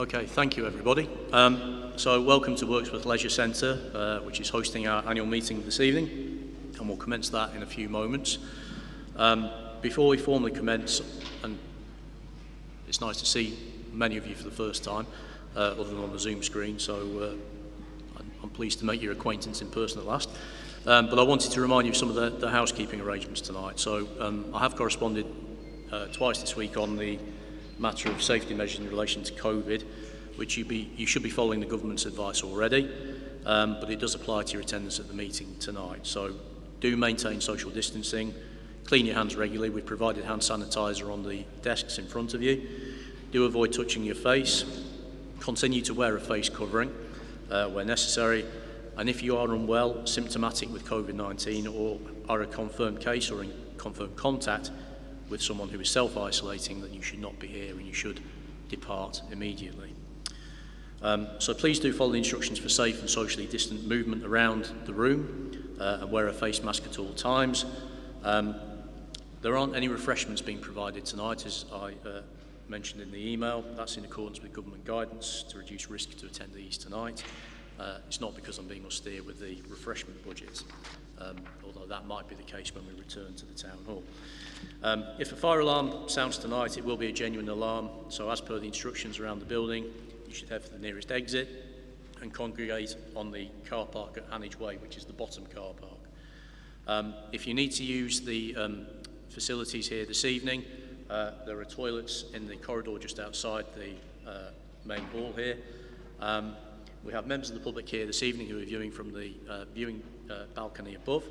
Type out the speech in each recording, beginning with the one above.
Okay, thank you everybody. So welcome to Wirksworth Leisure Centre, which is hosting our annual meeting this evening, and we'll commence that in a few moments. Before we formally commence, and it's nice to see many of you for the first time, other than on the Zoom screen, so I'm pleased to make your acquaintance in person at last. But I wanted to remind you of some of the housekeeping arrangements tonight. So I have corresponded twice this week on the matter of safety measures in relation to COVID, which you should be following the government's advice already, but it does apply to your attendance at the meeting tonight. So do maintain social distancing, clean your hands regularly. We've provided hand sanitizer on the desks in front of you. Do avoid touching your face. Continue to wear a face covering where necessary. And if you are unwell, symptomatic with COVID-19, or are a confirmed case or in confirmed contact with someone who is self-isolating, then you should not be here and you should depart immediately. So please do follow the instructions for safe and socially distant movement around the room and wear a face mask at all times. There aren't any refreshments being provided tonight, as I mentioned in the email. That's in accordance with government guidance to reduce risk to attendees tonight. It's not because I'm being austere with the refreshment budget, although that might be the case when we return to the town hall. If a fire alarm sounds tonight, it will be a genuine alarm, so as per the instructions around the building, you should head for the nearest exit and congregate on the car park at Hanage Way, which is the bottom car park. If you need to use the facilities here this evening, there are toilets in the corridor just outside the main hall here. We have members of the public here this evening who are viewing from the viewing balcony above.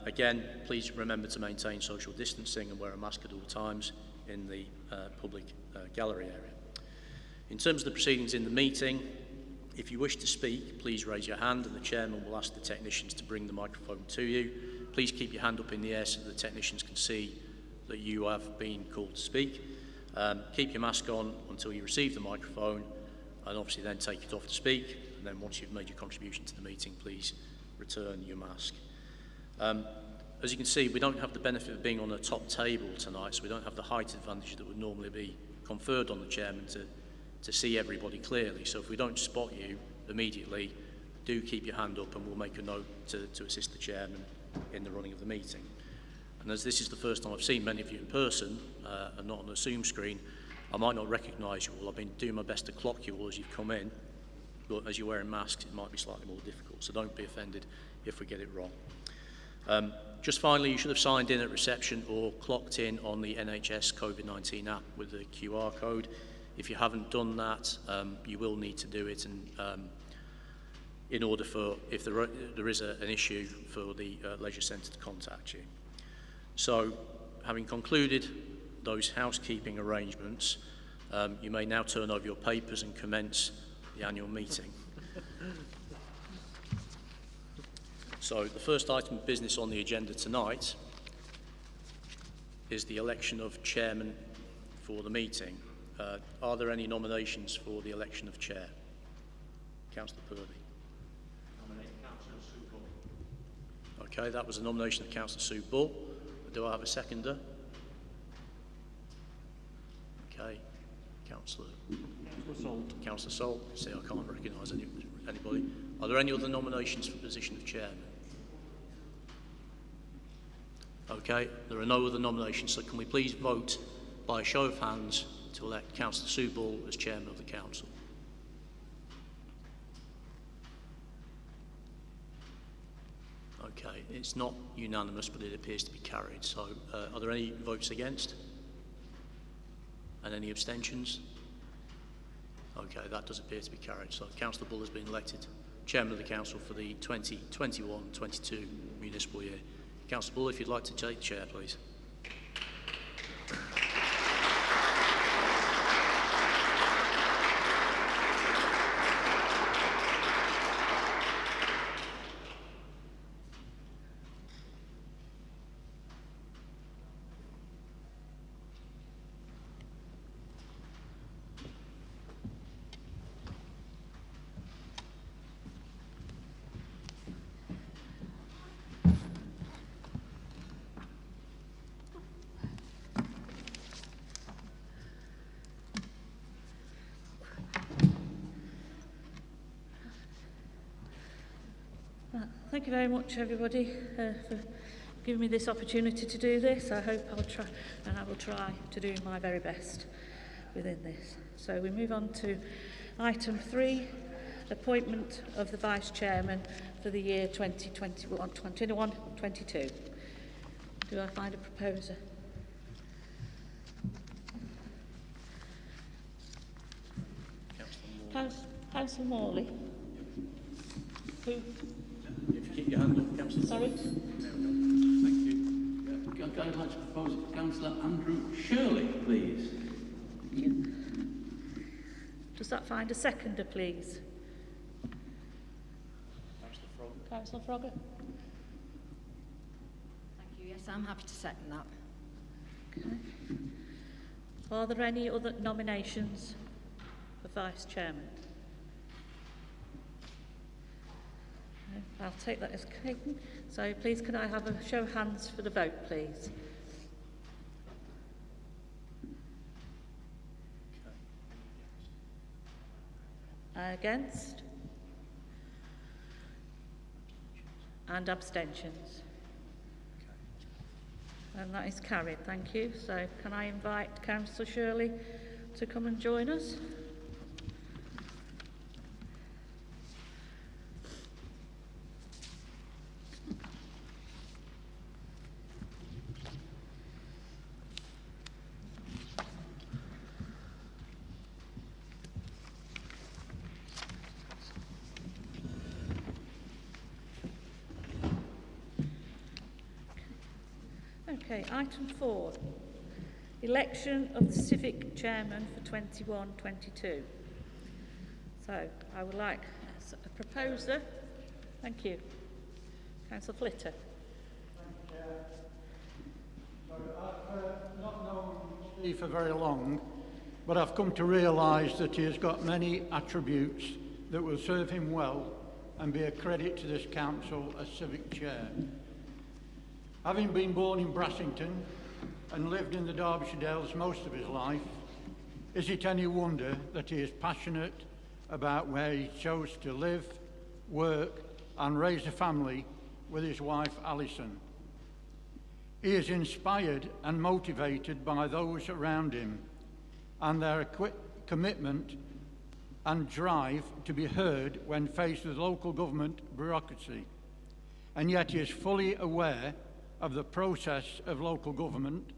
Again, please remember to maintain social distancing and wear a mask at all times in the public gallery area. In terms of the proceedings in the meeting, if you wish to speak, please raise your hand and the chairman will ask the technicians to bring the microphone to you. Please keep your hand up in the air so the technicians can see that you have been called to speak. Keep your mask on until you receive the microphone, and obviously then take it off to speak, and then once you've made your contribution to the meeting, please return your mask. As you can see, we don't have the benefit of being on a top table tonight, so we don't have the height advantage that would normally be conferred on the chairman to see everybody clearly. So if we don't spot you immediately, do keep your hand up and we'll make a note to assist the chairman in the running of the meeting. And as this is the first time I've seen many of you in person and not on the Zoom screen, I might not recognise you all. I've been doing my best to clock you all as you've come in, but as you're wearing masks, it might be slightly more difficult, so don't be offended if we get it wrong. Just finally, you should have signed in at reception or clocked in on the NHS COVID-19 app with the QR code. If you haven't done that, you will need to do it, and in order for, if there is an issue, for the Leisure Centre to contact you. So, having concluded those housekeeping arrangements, you may now turn over your papers and commence the annual meeting. So the first item of business on the agenda tonight is the election of chairman for the meeting. Are there any nominations for the election of chair? Councillor Purdy. Nominate Councillor Sue Bull. Okay, that was a nomination of Councillor Sue Bull. Do I have a seconder? Okay, Councillor Salt. Councillor Salt. See, I can't recognise anybody. Are there any other nominations for the position of chairman? Okay, there are no other nominations, so can we please vote by a show of hands to elect Councillor Sue Bull as chairman of the council? Okay, it's not unanimous, but it appears to be carried. So, are there any votes against? And any abstentions? Okay, that does appear to be carried. So, Councillor Bull has been elected chairman of the council for the 2021-22 municipal year. Councillor Bull, if you'd like to take the chair, please. thank you very much, everybody, for giving me this opportunity to do this. I hope I will try to do my very best within this. So we move on to item 3, appointment of the Vice Chairman for the year 2021-22. Do I find a proposer? Councillor Morley. Who? If you keep your hand up, Councillor. Sorry? Thank you. I'd like to propose Councillor Andrew Shirley, please. Thank you. Does that find a seconder, please? Councillor Frogger. Thank you. Yes, I'm happy to second that. Okay. Are there any other nominations for Vice Chairman? No, I'll take that as taken. So please can I have a show of hands for the vote, please? Against? And abstentions? And that is carried, thank you. So can I invite Councillor Shirley to come and join us? Okay, item 4, election of the civic chairman for 21-22. So I would like a proposer. Thank you. Councillor Flitter. I've not known Steve for very long, but I've come to realise that he has got many attributes that will serve him well and be a credit to this council as civic chair. Having been born in Brassington and lived in the Derbyshire Dales most of his life, is it any wonder that he is passionate about where he chose to live, work and raise a family with his wife Alison? He is inspired and motivated by those around him and their commitment and drive to be heard when faced with local government bureaucracy, and yet he is fully aware of the process of local government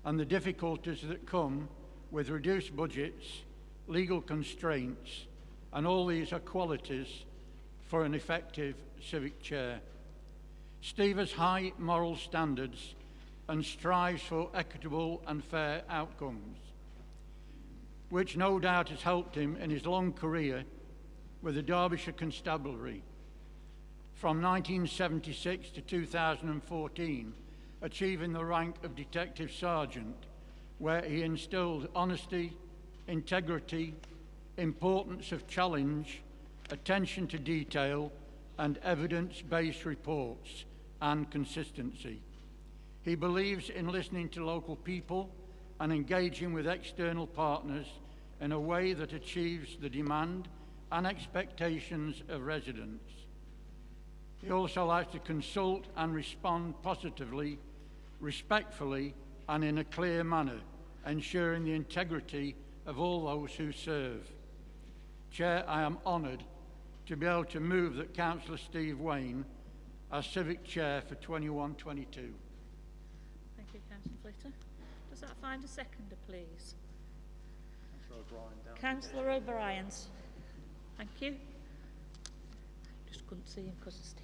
and the difficulties that come with reduced budgets, legal constraints, and all these are qualities for an effective civic chair. Steve has high moral standards and strives for equitable and fair outcomes, which no doubt has helped him in his long career with the Derbyshire Constabulary, from 1976 to 2014, achieving the rank of Detective Sergeant, where he instilled honesty, integrity, importance of challenge, attention to detail, and evidence-based reports and consistency. He believes in listening to local people and engaging with external partners in a way that achieves the demand and expectations of residents. He also likes to consult and respond positively, respectfully, and in a clear manner, ensuring the integrity of all those who serve. Chair, I am honoured to be able to move that Councillor Steve Wayne as Civic Chair for 21-22. Thank you, Councillor Flitter. Does that find a seconder, please? Councillor O'Brien. Thank you. Just couldn't see him because of Steve.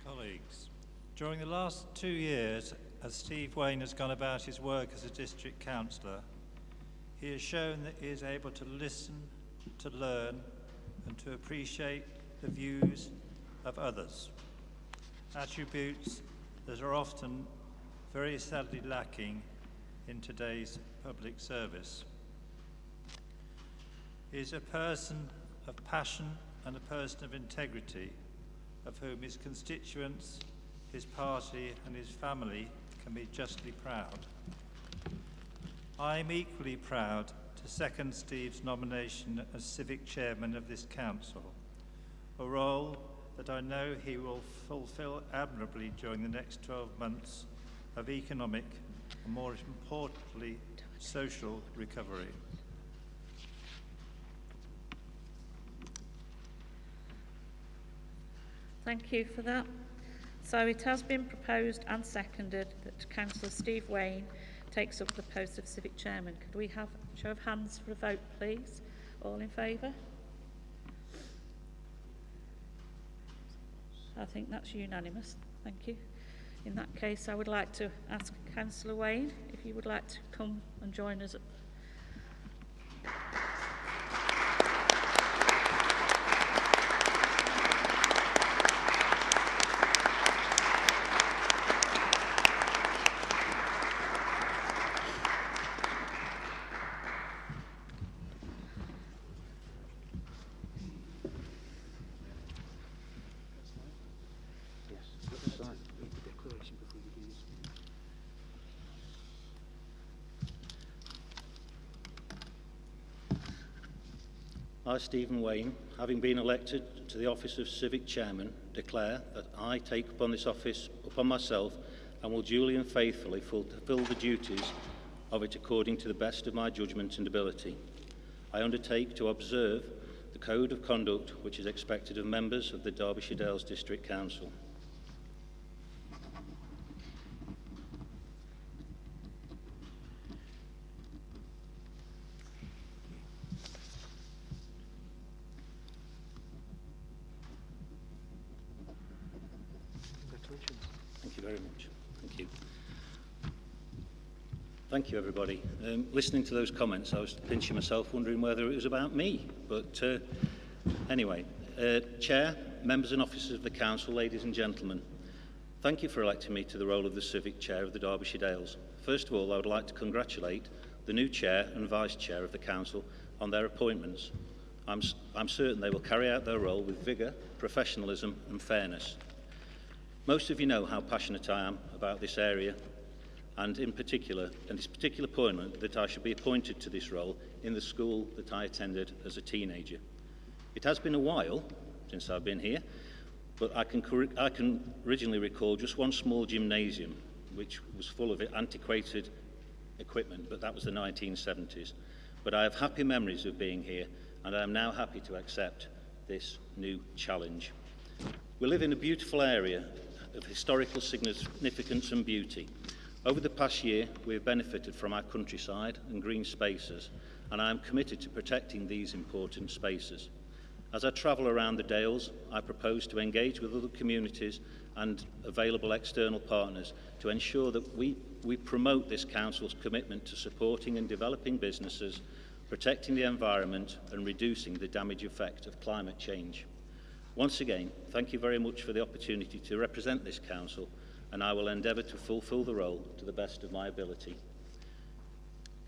Colleagues, during the last 2 years, as Steve Wayne has gone about his work as a district councillor, he has shown that he is able to listen, to learn, and to appreciate the views of others, attributes that are often very sadly lacking in today's public service. He is a person of passion and a person of integrity, of whom his constituents, his party and his family can be justly proud. I am equally proud to second Steve's nomination as Civic Chairman of this Council, a role that I know he will fulfil admirably during the next 12 months of economic and, more importantly, social recovery. Thank you for that. So it has been proposed and seconded that Councillor Steve Wayne takes up the post of Civic Chairman. Could we have a show of hands for a vote, please? All in favour? I think that's unanimous. Thank you. In that case, I would like to ask Councillor Wayne if you would like to come and join us. I, Stephen Wayne, having been elected to the office of Civic Chairman, declare that I take upon this office upon myself and will duly and faithfully fulfil the duties of it according to the best of my judgment and ability. I undertake to observe the code of conduct which is expected of members of the Derbyshire Dales District Council. Thank you very much. Thank you. Thank you, everybody. Listening to those comments, I was pinching myself, wondering whether it was about me. But anyway, Chair, members and officers of the Council, ladies and gentlemen, thank you for electing me to the role of the Civic Chair of the Derbyshire Dales. First of all, I would like to congratulate the new Chair and Vice Chair of the Council on their appointments. I'm certain they will carry out their role with vigour, professionalism and fairness. Most of you know how passionate I am about this area and this particular appointment that I should be appointed to this role in the school that I attended as a teenager. It has been a while since I've been here, but I can originally recall just one small gymnasium which was full of antiquated equipment, but that was the 1970s. But I have happy memories of being here, and I am now happy to accept this new challenge. We live in a beautiful area of historical significance and beauty. Over the past year, we have benefited from our countryside and green spaces, and I am committed to protecting these important spaces. As I travel around the Dales, I propose to engage with other communities and available external partners to ensure that we promote this Council's commitment to supporting and developing businesses, protecting the environment and reducing the damage effect of climate change. Once again, thank you very much for the opportunity to represent this Council, and I will endeavour to fulfil the role to the best of my ability.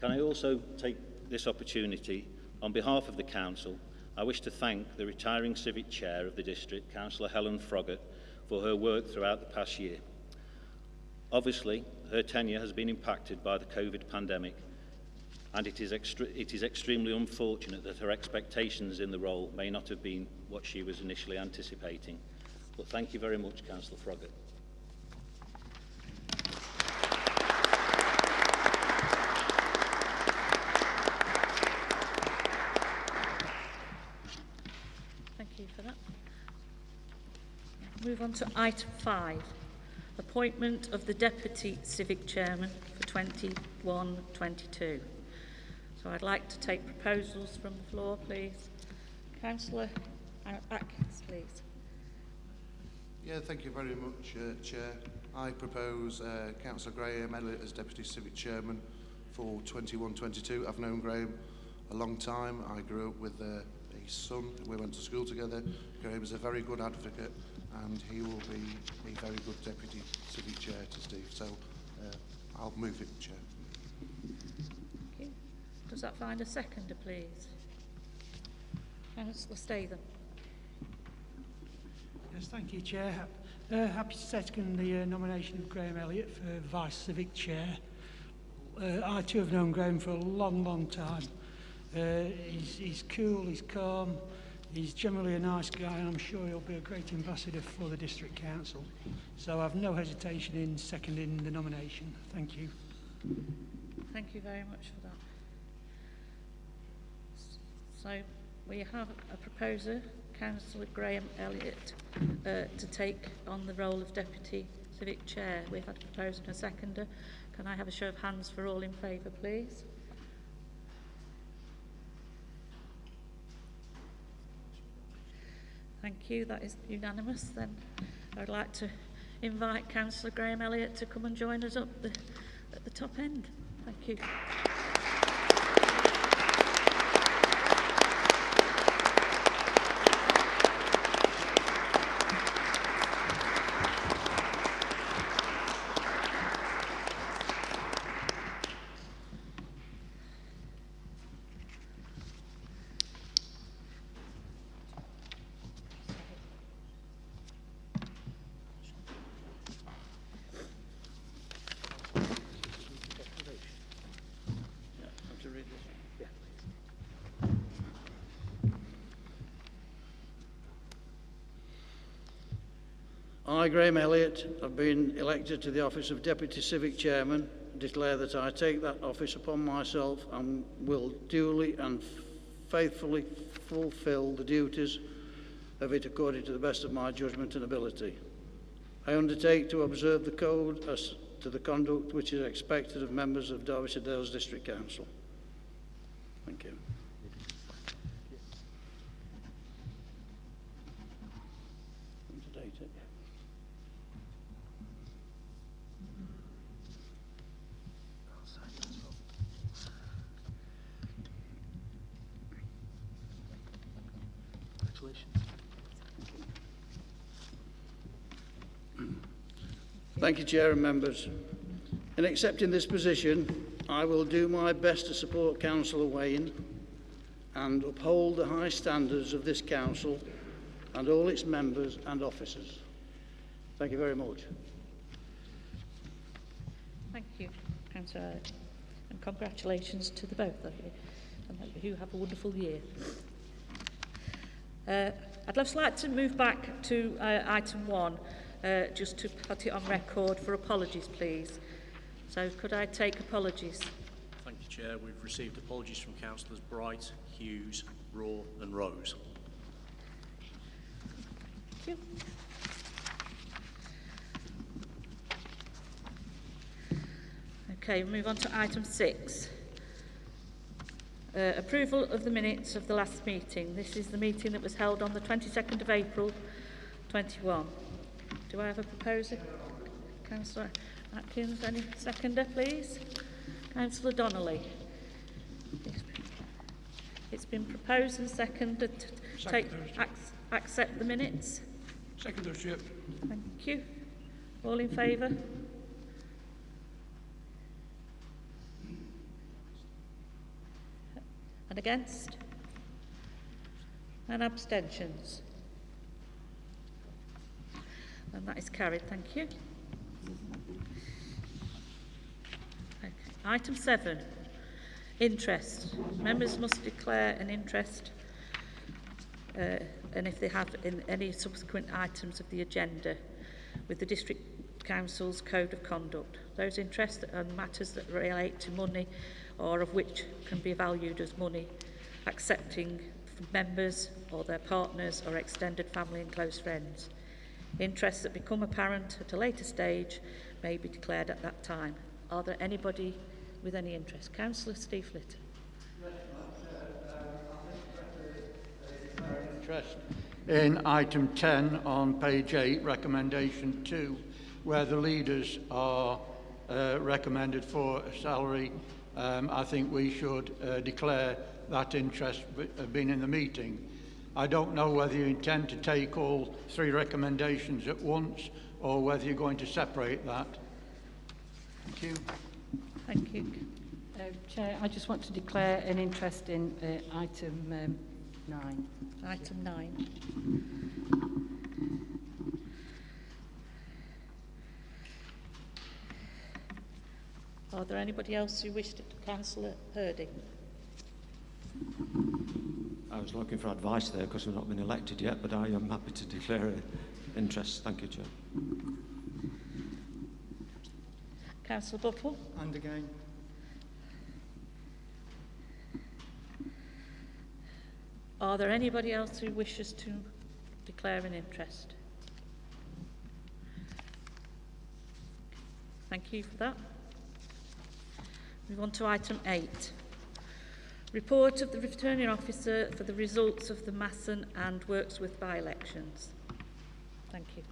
Can I also take this opportunity, on behalf of the Council, I wish to thank the retiring Civic Chair of the District, Councillor Helen Froggatt, for her work throughout the past year. Obviously, her tenure has been impacted by the COVID pandemic, and it is extremely unfortunate that her expectations in the role may not have been what she was initially anticipating. But thank you very much, Councillor Froggatt. Thank you for that. Move on to item 5, appointment of the Deputy Civic Chairman for 21-22. So I'd like to take proposals from the floor, please. Councillor Atkins, please. Yeah, thank you very much, Chair. I propose Councillor Graham Elliott as Deputy Civic Chairman for 21-22. I've known Graham a long time. I grew up with his son. We went to school together. Graham is a very good advocate, and he will be a very good Deputy Civic Chair to Steve. So I'll move it, Chair. Thank you. Does that find a seconder, please? Councillor Statham. Yes, thank you, Chair. Happy to second the nomination of Graham Elliott for Vice Civic Chair. I too have known Graham for a long, long time. He's cool, he's calm, He's generally a nice guy, and I'm sure he'll be a great ambassador for the District Council. So I've no hesitation in seconding the nomination. Thank you. Thank you very much for that. So we have a proposer, Councillor Graham Elliott, to take on the role of Deputy Civic Chair. We've had a proposer and a seconder. Can I have a show of hands for all in favour, please? Thank you, that is unanimous. Then I'd like to invite Councillor Graham Elliott to come and join us up at the top end. Thank you. I, Graham Elliott, have been elected to the office of Deputy Civic Chairman. Declare that I take that office upon myself and will duly and faithfully fulfil the duties of it according to the best of my judgment and ability. I undertake to observe the code as to the conduct which is expected of members of Derbyshire Dales District Council. Thank you. Thank you, Chair and members. In accepting this position, I will do my best to support Councillor Wayne and uphold the high standards of this council and all its members and officers. Thank you very much. Thank you, Councillor Elliott, and congratulations to the both of you, and hope you have a wonderful year. I'd just like to move back to item 1, just to put it on record for apologies, please. So could I take apologies? Thank you, Chair. We've received apologies from Councillors Bright, Hughes, Raw and Rose. Thank you. Okay, we'll move on to item 6. Approval of the minutes of the last meeting. This is the meeting that was held on the 22nd of April 21. Do I have a proposer? Councillor Atkins, any seconder, please? Councillor Donnelly. It's been proposed and seconded to accept the minutes. Secondership. Thank you. All in favour? And against? And abstentions? And that is carried, thank you. Okay. Item 7, interest. Members must declare an interest and if they have in any subsequent items of the agenda with the District Council's Code of Conduct. Those interests and matters that relate to money or of which can be valued as money, accepting from members or their partners or extended family and close friends. Interests that become apparent at a later stage may be declared at that time. Are there anybody with any interest? Councillor Steve Litton. Interest in item 10 on page 8, recommendation 2, where the leaders are recommended for a salary. I think we should declare that interest being in the meeting. I don't know whether you intend to take all 3 recommendations at once or whether you're going to separate that. Thank you. Thank you. Chair, I just want to declare an interest in item 9. Item 9. Are there anybody else who wished to? Councillor Hurding. I was looking for advice there because we've not been elected yet, but I am happy to declare an interest. Thank you, Chair. Councillor Buckle. And again. Are there anybody else who wishes to declare an interest? Thank you for that. Move on to item 8. Report of the returning officer for the results of the Masson and Wirksworth by-elections. Thank you.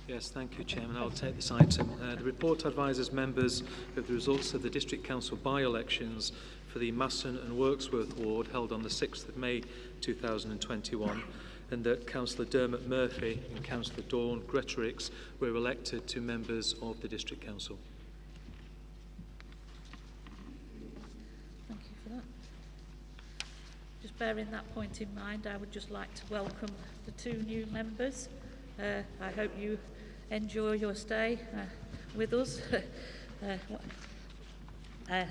Yes, thank you, Chairman. I'll take this item. The report advises members of the results of the District Council by-elections for the Masson and Wirksworth ward held on the 6th of May 2021, and that Councillor Dermot Murphy and Councillor Dawn Gretorix were elected to members of the District Council. Thank you for that. Just bearing that point in mind, I would just like to welcome the 2 new members. I hope you enjoy your stay with us and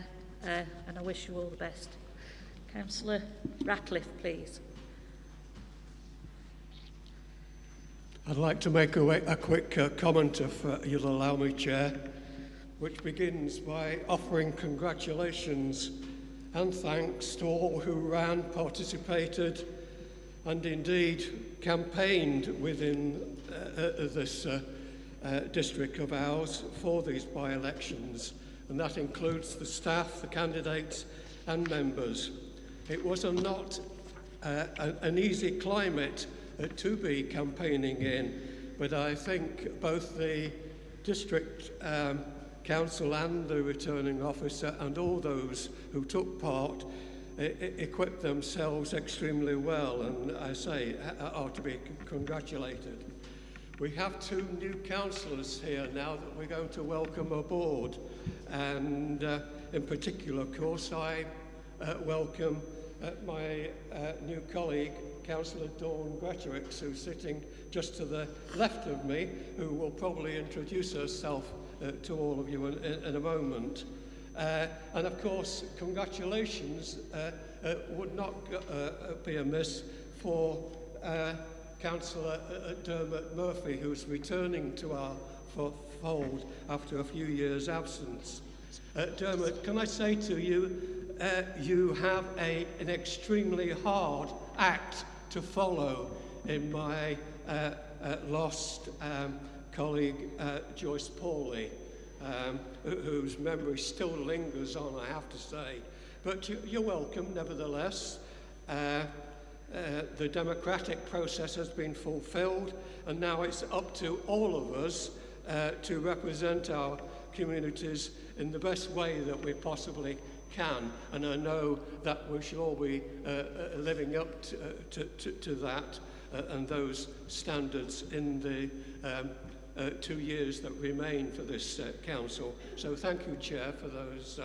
I wish you all the best. Councillor Ratcliffe, please. I'd like to make a quick comment, if you'll allow me, Chair, which begins by offering congratulations and thanks to all who ran, participated and indeed campaigned within this district of ours for these by-elections, and that includes the staff, the candidates and members. It was not an easy climate to be campaigning in, but I think both the district council and the returning officer and all those who took part equipped themselves extremely well, and I say are to be congratulated. We have 2 new councillors here now that we're going to welcome aboard, and in particular, of course, I welcome my new colleague, Councillor Dawn Gretorix, who's sitting just to the left of me, who will probably introduce herself to all of you in a moment. And of course, congratulations would not be amiss for Councillor Dermot Murphy, who's returning to our fold after a few years' absence. Dermot, can I say to you, you have an extremely hard act to follow in my lost colleague Joyce Pawley, whose memory still lingers on, I have to say. But you're welcome, nevertheless. The democratic process has been fulfilled, and now it's up to all of us to represent our communities in the best way that we possibly can. And I know that we shall all be living up to that and those standards in the 2 years that remain for this council. So thank you, Chair, for those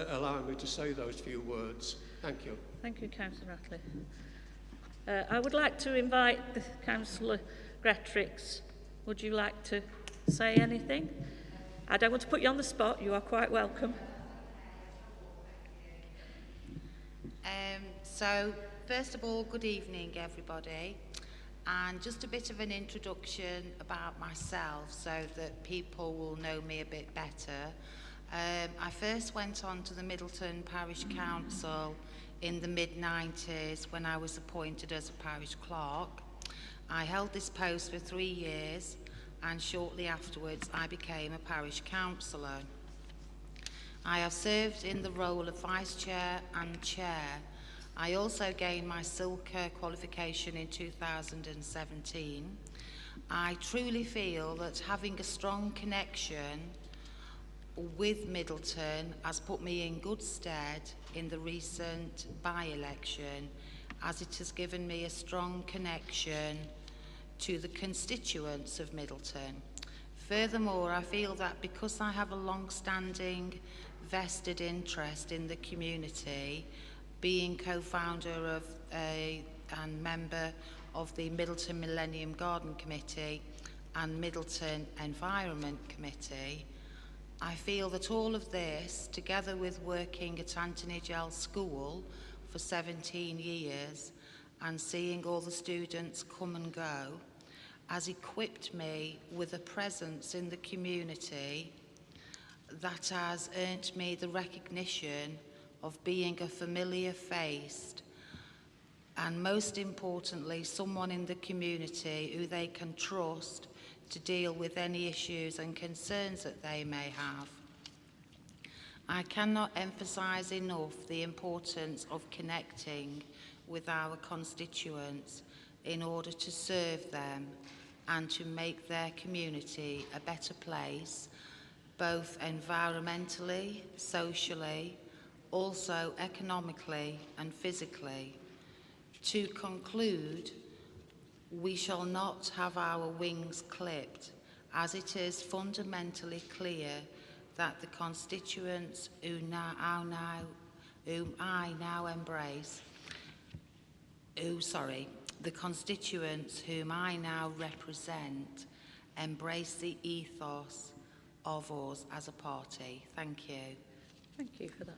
allowing me to say those few words. Thank you. Thank you, Councillor Ratcliffe. I would like to invite the Councillor Gretorix. Would you like to say anything? I don't want to put you on the spot. You are quite welcome. So, first of all, good evening, everybody. And just a bit of an introduction about myself so that people will know me a bit better. I first went on to the Middleton Parish Council in the mid-90s when I was appointed as a parish clerk. I held this post for 3 years, and shortly afterwards I became a parish councillor. I have served in the role of vice chair and chair. I also gained my Silker qualification in 2017. I truly feel that having a strong connection with Middleton has put me in good stead in the recent by-election, as it has given me a strong connection to the constituents of Middleton. Furthermore, I feel that because I have a long-standing vested interest in the community, being co-founder of and member of the Middleton Millennium Garden Committee and Middleton Environment Committee, I feel that all of this, together with working at Anthony Gell School for 17 years and seeing all the students come and go has equipped me with a presence in the community that has earned me the recognition of being a familiar face, and most importantly, someone in the community who they can trust to deal with any issues and concerns that they may have. I cannot emphasise enough the importance of connecting with our constituents in order to serve them and to make their community a better place, both environmentally, socially, also economically and physically. To conclude, we shall not have our wings clipped, as it is fundamentally clear that the constituents whom I now embrace, the constituents whom I now represent embrace the ethos of us as a party. Thank you. Thank you for that.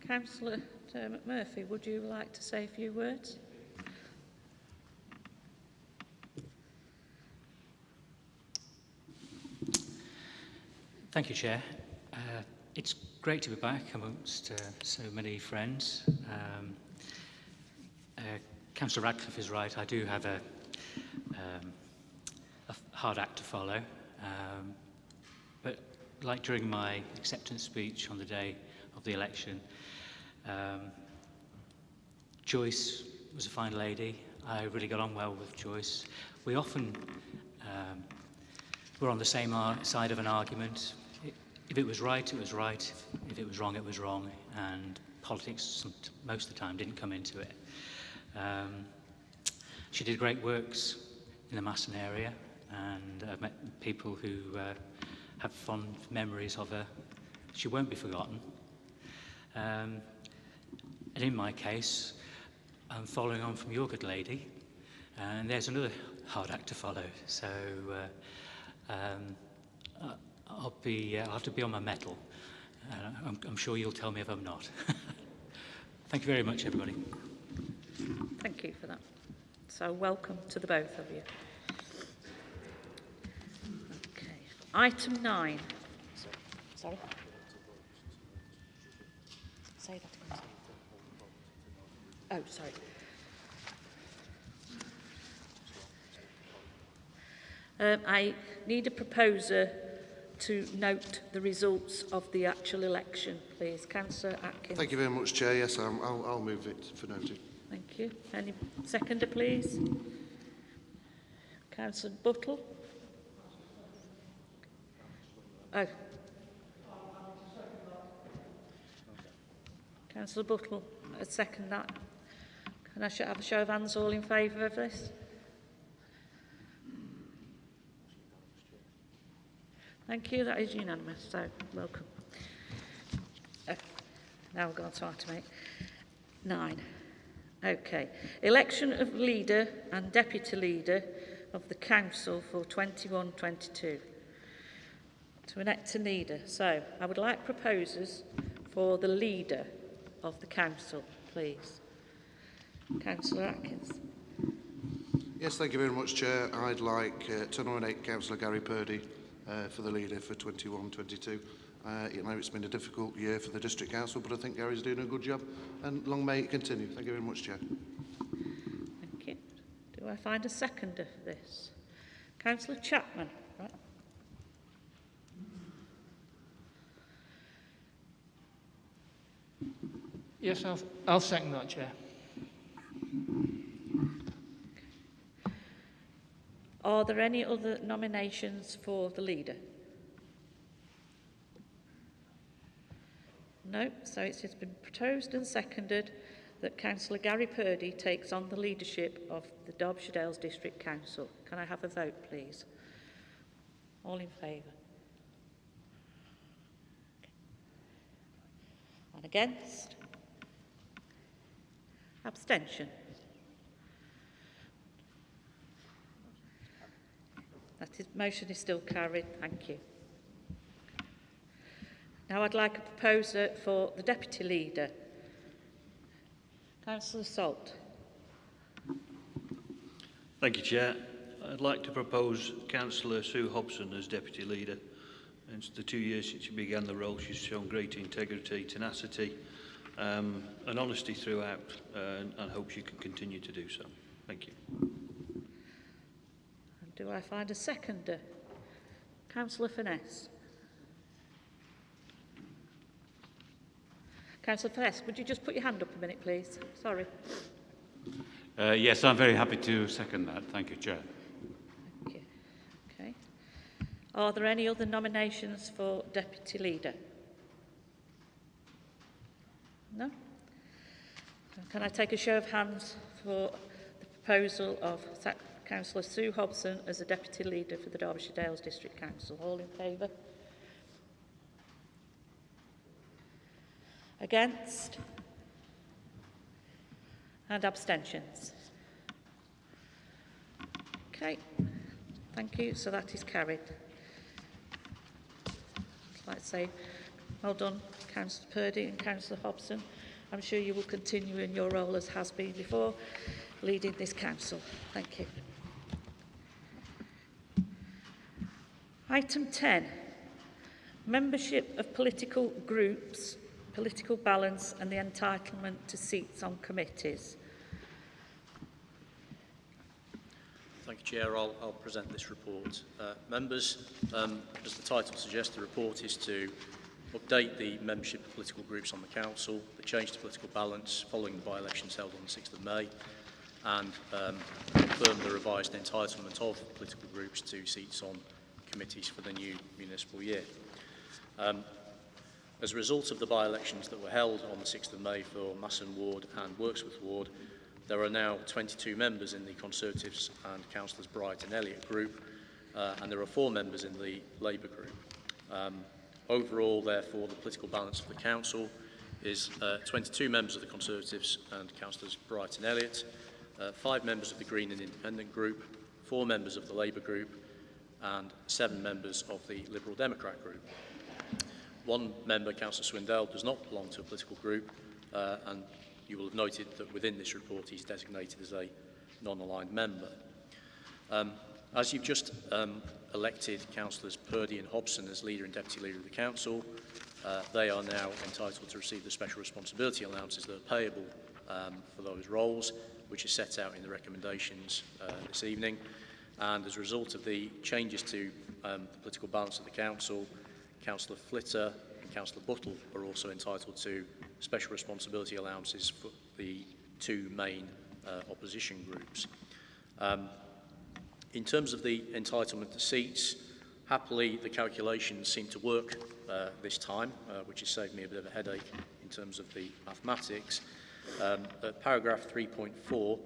Councillor McMurphy, would you like to say a few words? Thank you, Chair. It's great to be back amongst so many friends. Councillor Radcliffe is right. I do have a hard act to follow. But like during my acceptance speech on the day of the election, Joyce was a fine lady. I really got on well with Joyce. We often were on the same side of an argument. If it was right, it was right. If it was wrong, it was wrong. And politics, most of the time, didn't come into it. She did great works in the Masson area, and I've met people who have fond memories of her. She won't be forgotten. And in my case, I'm following on from your good lady, and there's another hard act to follow. So I'll have to be on my mettle. I'm sure you'll tell me if I'm not. Thank you very much, everybody. Thank you for that. So welcome to the both of you. Okay. Item 9. Sorry. Say that again. Oh, sorry. I need a proposer to note the results of the actual election, please. Councillor Atkins. Thank you very much, Chair. Yes, I'll move it for noting. Thank you. Any seconder, please? Councillor Buttle. Oh. Councillor Buttle, I second that. Can I have a show of hands all in favour of this? Thank you, that is unanimous, so welcome. Now we've gone to item 9. Okay, election of leader and deputy leader of the council for 21-22. To elect a leader, so I would like proposers for the leader of the council, please. Councillor Atkins. Yes, thank you very much, Chair. I'd like to nominate Councillor Gary Purdy for the leader for 21-22. You know, it's been a difficult year for the District Council, but I think Gary's doing a good job, and long may it continue. Thank you very much, Chair. Thank you. Do I find a seconder for this? Councillor Chapman. Right. Yes, I'll second that, Chair. Are there any other nominations for the leader? No, so it's just been proposed and seconded that Councillor Gary Purdy takes on the leadership of the Derbyshire Dales District Council. Can I have a vote, please? All in favour? And against? Abstention? Motion is still carried. Thank you. Now I'd like a proposer for the deputy leader. Councillor Salt. Thank you, Chair. I'd like to propose Councillor Sue Hobson as Deputy Leader. In the 2 years since she began the role, she's shown great integrity, tenacity and honesty throughout, and I hope she can continue to do so. Thank you. And do I find a seconder? Councillor Finesse. Councillor Finesse, would you just put your hand up a minute, please? Sorry. Yes, I'm very happy to second that. Thank you, Chair. Thank you. Okay. Are there any other nominations for Deputy Leader? No? Can I take a show of hands for the proposal of Councillor Sue Hobson as the Deputy Leader for the Derbyshire Dales District Council? All in favour? Against? And abstentions? Okay, thank you. So that is carried. I'd like to say well done, Councillor Purdy and Councillor Hobson. I'm sure you will continue in your role as has been before, leading this council. Thank you. Item 10, membership of political groups, political balance and the entitlement to seats on committees. Thank you, Chair. I'll present this report. Members, as the title suggests, the report is to update the membership of political groups on the Council, the change to political balance following the by-elections held on the 6th of May, and confirm the revised entitlement of political groups to seats on committees for the new municipal year. As a result of the by-elections that were held on the 6th of May for Masson Ward and Wirksworth Ward, there are now 22 members in the Conservatives and Councillors Bright and Elliott group, and there are 4 members in the Labour group. Overall, therefore, the political balance of the Council is 22 members of the Conservatives and Councillors Bright and Elliott, 5 members of the Green and Independent group, 4 members of the Labour group, and 7 members of the Liberal Democrat group. 1 member, Councillor Swindell, does not belong to a political group, and you will have noted that within this report he's designated as a non-aligned member. As you've just elected Councillors Purdy and Hobson as Leader and Deputy Leader of the Council, they are now entitled to receive the special responsibility allowances that are payable for those roles, which is set out in the recommendations this evening. And as a result of the changes to the political balance of the Council, Councillor Flitter and Councillor Buttle are also entitled to special responsibility allowances for the 2 main opposition groups. In terms of the entitlement to seats, happily the calculations seem to work this time, which has saved me a bit of a headache in terms of the mathematics. At paragraph 3.4,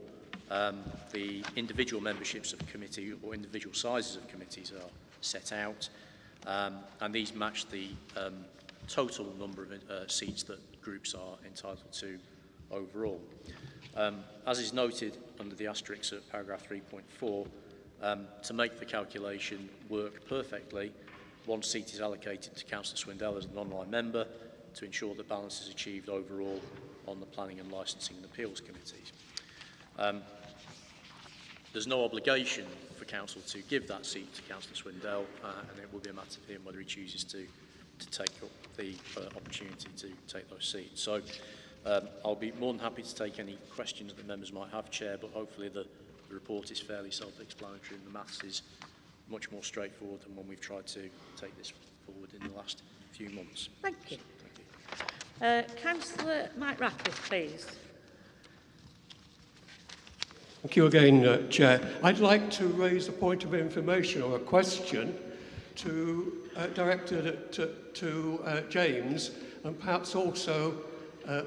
the individual memberships of a committee or individual sizes of committees are set out, and these match the total number of seats that groups are entitled to overall. As is noted under the asterisk at paragraph 3.4, to make the calculation work perfectly, 1 seat is allocated to Councillor Swindell as a non-aligned member to ensure that balance is achieved overall on the Planning and Licensing and Appeals Committees. There's no obligation for Council to give that seat to Councillor Swindell, and it will be a matter of him whether he chooses to take up the opportunity to take those seats. So I'll be more than happy to take any questions that members might have, Chair, but hopefully the report is fairly self-explanatory and the maths is much more straightforward than when we've tried to take this forward in the last few months. Thank you. Councillor Mike Ratcliffe, please. Thank you again, Chair. I'd like to raise a point of information or a question directed to James, and perhaps also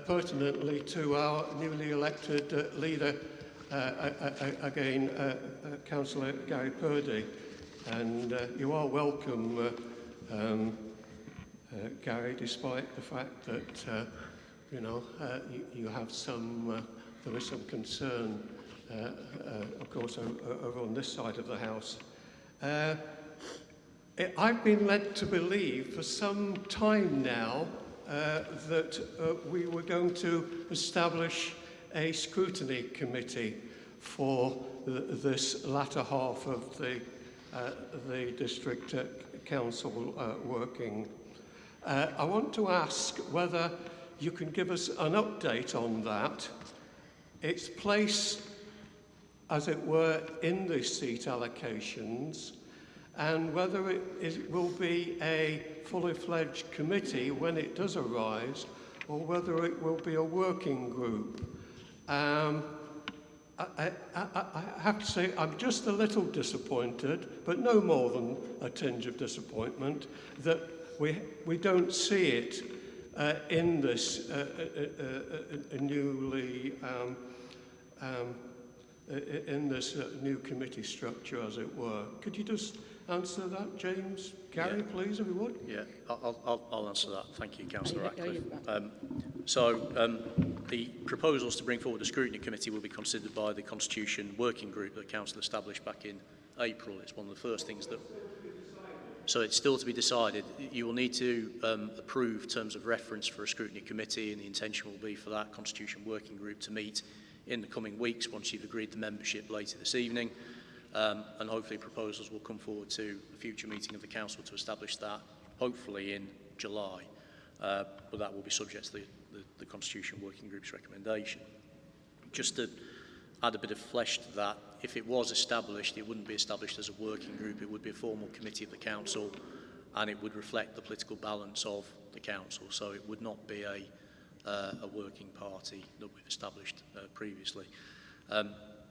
pertinently to our newly elected leader, Councillor Gary Purdy. And you are welcome, Gary, despite the fact that you have there is some concern, of course, over on this side of the House. I've been led to believe for some time now that we were going to establish a scrutiny committee for this latter half of the District Council working. I want to ask whether you can give us an update on that, its place, as it were, in the seat allocations, and whether it will be a fully fledged committee when it does arise, or whether it will be a working group. I have to say I'm just a little disappointed, but no more than a tinge of disappointment, that we don't see it in this new committee structure, as it were. Could you just answer that, James? Gary, please, if you would. Yeah, I'll answer that. Thank you, Councillor Ratcliffe. The proposals to bring forward the scrutiny committee will be considered by the Constitution Working Group that Council established back in April. It's one of the first things that... So it's still to be decided. You will need to approve terms of reference for a scrutiny committee, and the intention will be for that Constitution Working Group to meet in the coming weeks once you've agreed the membership later this evening. And hopefully proposals will come forward to a future meeting of the Council to establish that, hopefully in July. But that will be subject to the Constitution Working Group's recommendation. Just to add a bit of flesh to that, if it was established, it wouldn't be established as a working group, it would be a formal committee of the Council, and it would reflect the political balance of the Council, so it would not be a working party that we've established previously.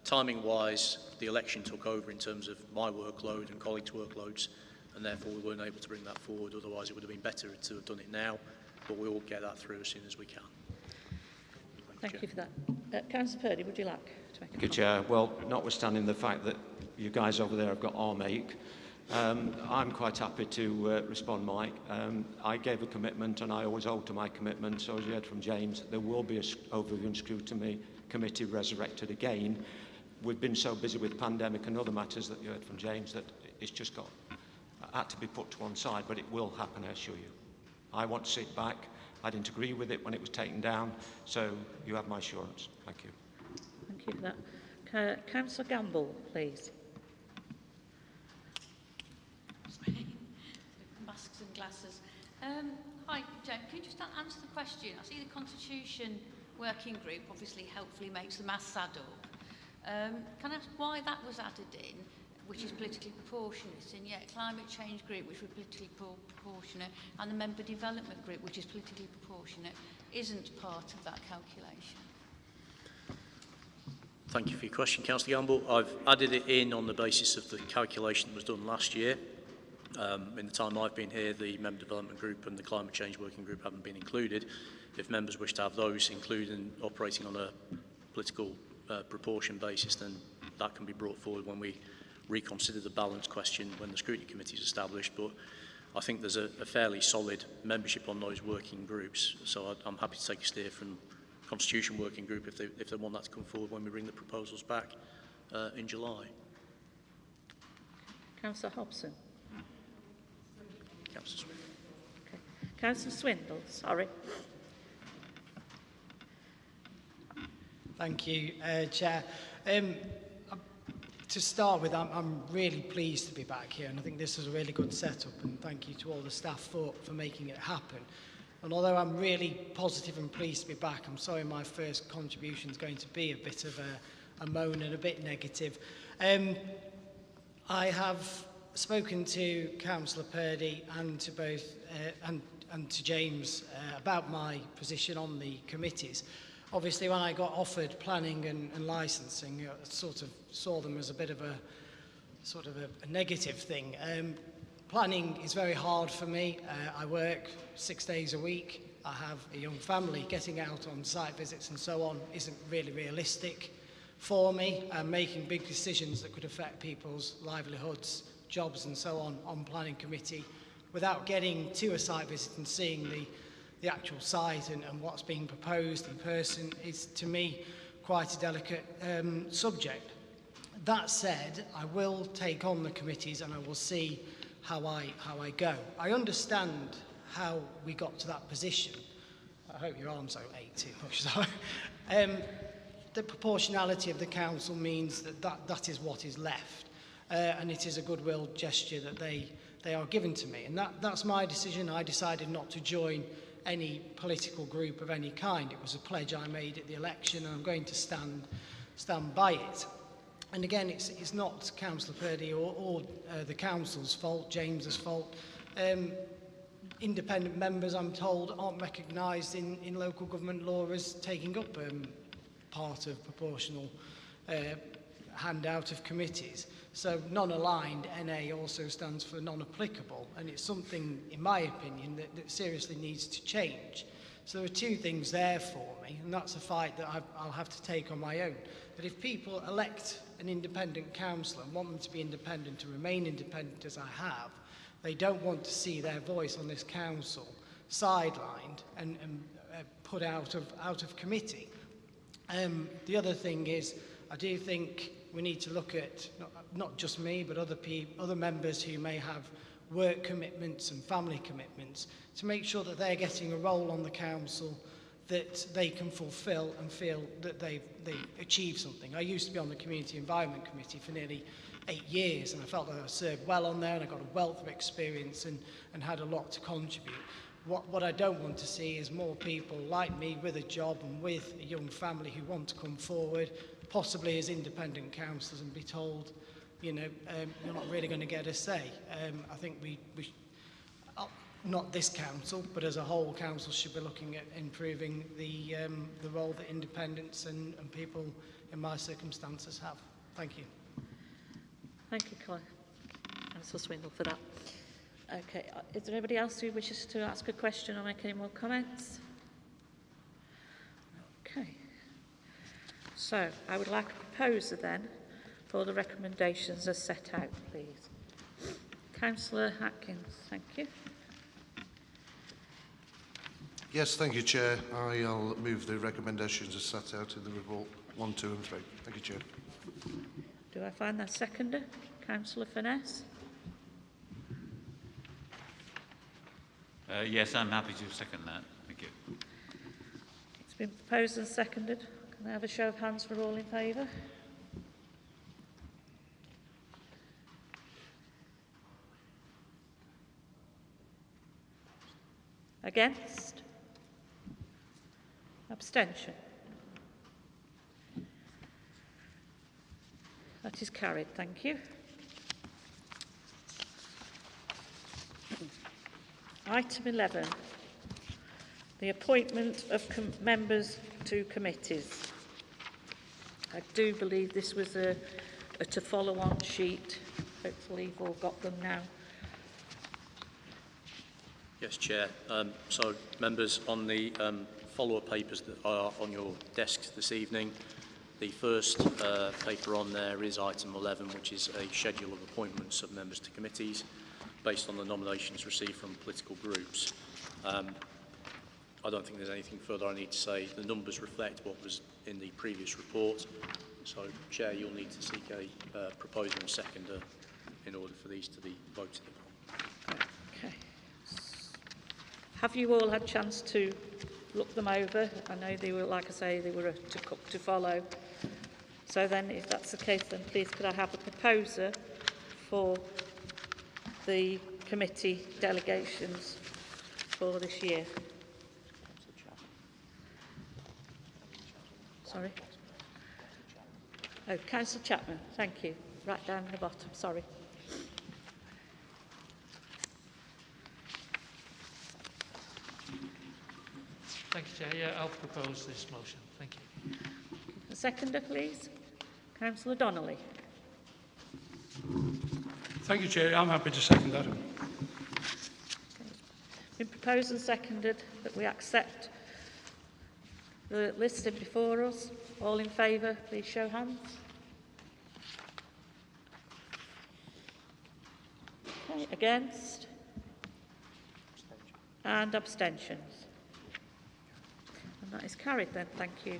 Timing-wise, the election took over in terms of my workload and colleagues' workloads, and therefore we weren't able to bring that forward. Otherwise, it would have been better to have done it now, but we will get that through as soon as we can. Thank you for that. Councillor Purdy, would you like to make a comment? Chair. Well, notwithstanding the fact that you guys over there have got arm ache, I'm quite happy to respond, Mike. I gave a commitment, and I always hold to my commitment, so as you heard from James, there will be an overview and scrutiny committee resurrected again. We've been so busy with pandemic and other matters that you heard from James that it's just had to be put to one side, but it will happen, I assure you. I want to see it back. I didn't agree with it when it was taken down, so you have my assurance. Thank you. Thank you for that. Councillor Gamble, please. Masks and glasses. Hi, Jen, can you just answer the question? I see the Constitution Working Group obviously helpfully makes the maths add up. Can I ask why that was added in, which is politically proportionate, and yet Climate Change Group, which was politically proportionate, and the Member Development Group, which is politically proportionate, isn't part of that calculation? Thank you for your question, Councillor Gamble. I've added it in on the basis of the calculation that was done last year. In the time I've been here, the Member Development Group and the Climate Change Working Group haven't been included. If members wish to have those included and operating on a political proportion basis, then that can be brought forward when we reconsider the balance question when the scrutiny committee is established. But I think there's a fairly solid membership on those working groups, so I'm happy to take a steer from Constitution Working Group if they want that to come forward when we bring the proposals back in July. Councillor Hobson. Councillor Swindle. Okay. Councillor Swindle, sorry. Thank you, Chair. To start with, I'm really pleased to be back here, and I think this is a really good setup, and thank you to all the staff for making it happen. And although I'm really positive and pleased to be back, I'm sorry my first contribution is going to be a bit of a moan and a bit negative. I have spoken to Councillor Purdy and to both and to James about my position on the committees. Obviously, when I got offered planning and licensing, I sort of saw them as a bit of a negative thing. Planning is very hard for me. I work 6 days a week. I have a young family. Getting out on site visits and so on isn't really realistic for me. Making big decisions that could affect people's livelihoods, jobs and so on planning committee without getting to a site visit and seeing the actual site and what's being proposed in person is, to me, quite a delicate subject. That said, I will take on the committees and I will see how I go. I understand how we got to that position. I hope your arms don't ache too much, though. the proportionality of the council means that is what is left. And it is a goodwill gesture that they are given to me. And that's my decision. I decided not to join any political group of any kind. It was a pledge I made at the election, and I'm going to stand by it. And again, it's not Councillor Purdy or the council's fault, James's fault. Independent members, I'm told, aren't recognised in local government law as taking up part of proportional handout of committees. So non-aligned, NA, also stands for non-applicable, and it's something, in my opinion, that seriously needs to change. So there are two things there for me, and that's a fight that I'll have to take on my own. But if people elect an independent councillor and want them to be independent, to remain independent as I have, they don't want to see their voice on this council sidelined and put out of committee. The other thing is, I do think we need to look at not just me, but other members who may have work commitments and family commitments, to make sure that they're getting a role on the council that they can fulfil and feel that they've achieved something. I used to be on the Community Environment Committee for nearly 8 years, and I felt that I served well on there, and I got a wealth of experience and had a lot to contribute. What I don't want to see is more people like me with a job and with a young family who want to come forward, possibly as independent councillors, and be told, you know, you're not really going to get a say. I think we not this council, but as a whole, council should be looking at improving the role that independents and people in my circumstances have. Thank you. Thank you, Colin. Councillor Swindle, for that. Okay, is there anybody else who wishes to ask a question or make any more comments? Okay. So, I would like a proposer then for the recommendations as set out, please. Councillor Atkins, thank you. Yes, thank you, Chair. I'll move the recommendations as set out in the report 1, 2 and 3. Thank you, Chair. Do I find that seconder? Councillor Finesse? Yes, I'm happy to second that. Thank you. It's been proposed and seconded. Can I have a show of hands for all in favour? Against? Abstention? That is carried, thank you. Item 11, the appointment of members to committees. I do believe this was a to follow on sheet. Hopefully you've all got them now. Yes, Chair. So, members, on the follow-up papers that are on your desks this evening, the first paper on there is item 11, which is a schedule of appointments of members to committees based on the nominations received from political groups. I don't think there's anything further I need to say. The numbers reflect what was in the previous report. So, Chair, you'll need to seek a proposer and seconder in order for these to be voted upon. Okay. Have you all had a chance to look them over? I know they were, like I say, they were to follow. So then, if that's the case, then please could I have a proposer for the committee delegations for this year? Sorry? Oh, Councillor Chapman, thank you. Right down at the bottom, sorry. Thank you, Chair. Yeah, I'll propose this motion. Thank you. A seconder, please. Councillor Donnelly. Thank you, Chair. I'm happy to second that. Been proposed and seconded that we accept the listed before us. All in favour, please show hands. Okay, against? And abstentions. And that is carried then, thank you.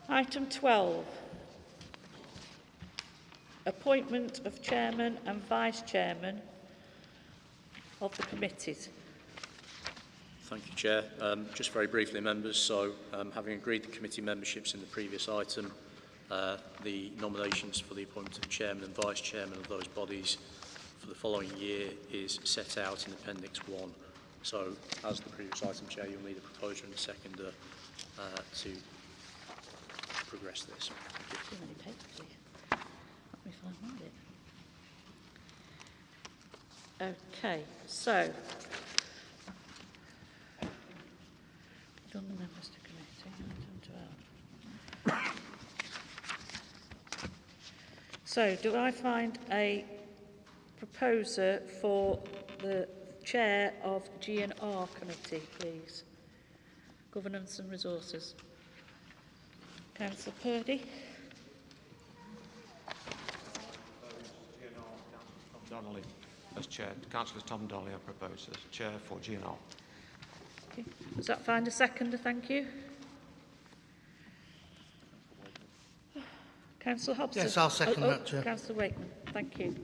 Item 12. Appointment of chairman and vice chairman of the committees. Thank you, Chair. Just very briefly, members, so having agreed the committee memberships in the previous item, the nominations for the appointment of chairman and vice chairman of those bodies for the following year is set out in Appendix 1. So, as the previous item, Chair, you'll need a proposer and a seconder to progress this. Too many papers here. Let me find my bit. Okay, so done the members to committee. Item 12. So, do I find a proposer for the chair of G&R committee, please? Governance and Resources. Councillor Purdy. Tom Donnelly as chair. Councillor Tom Donnelly, I propose as chair for GNR. Okay. Does that find a seconder? Thank you. Councillor Hobson. Yes, I'll second that, Chair. Councillor Wakeman. Thank you.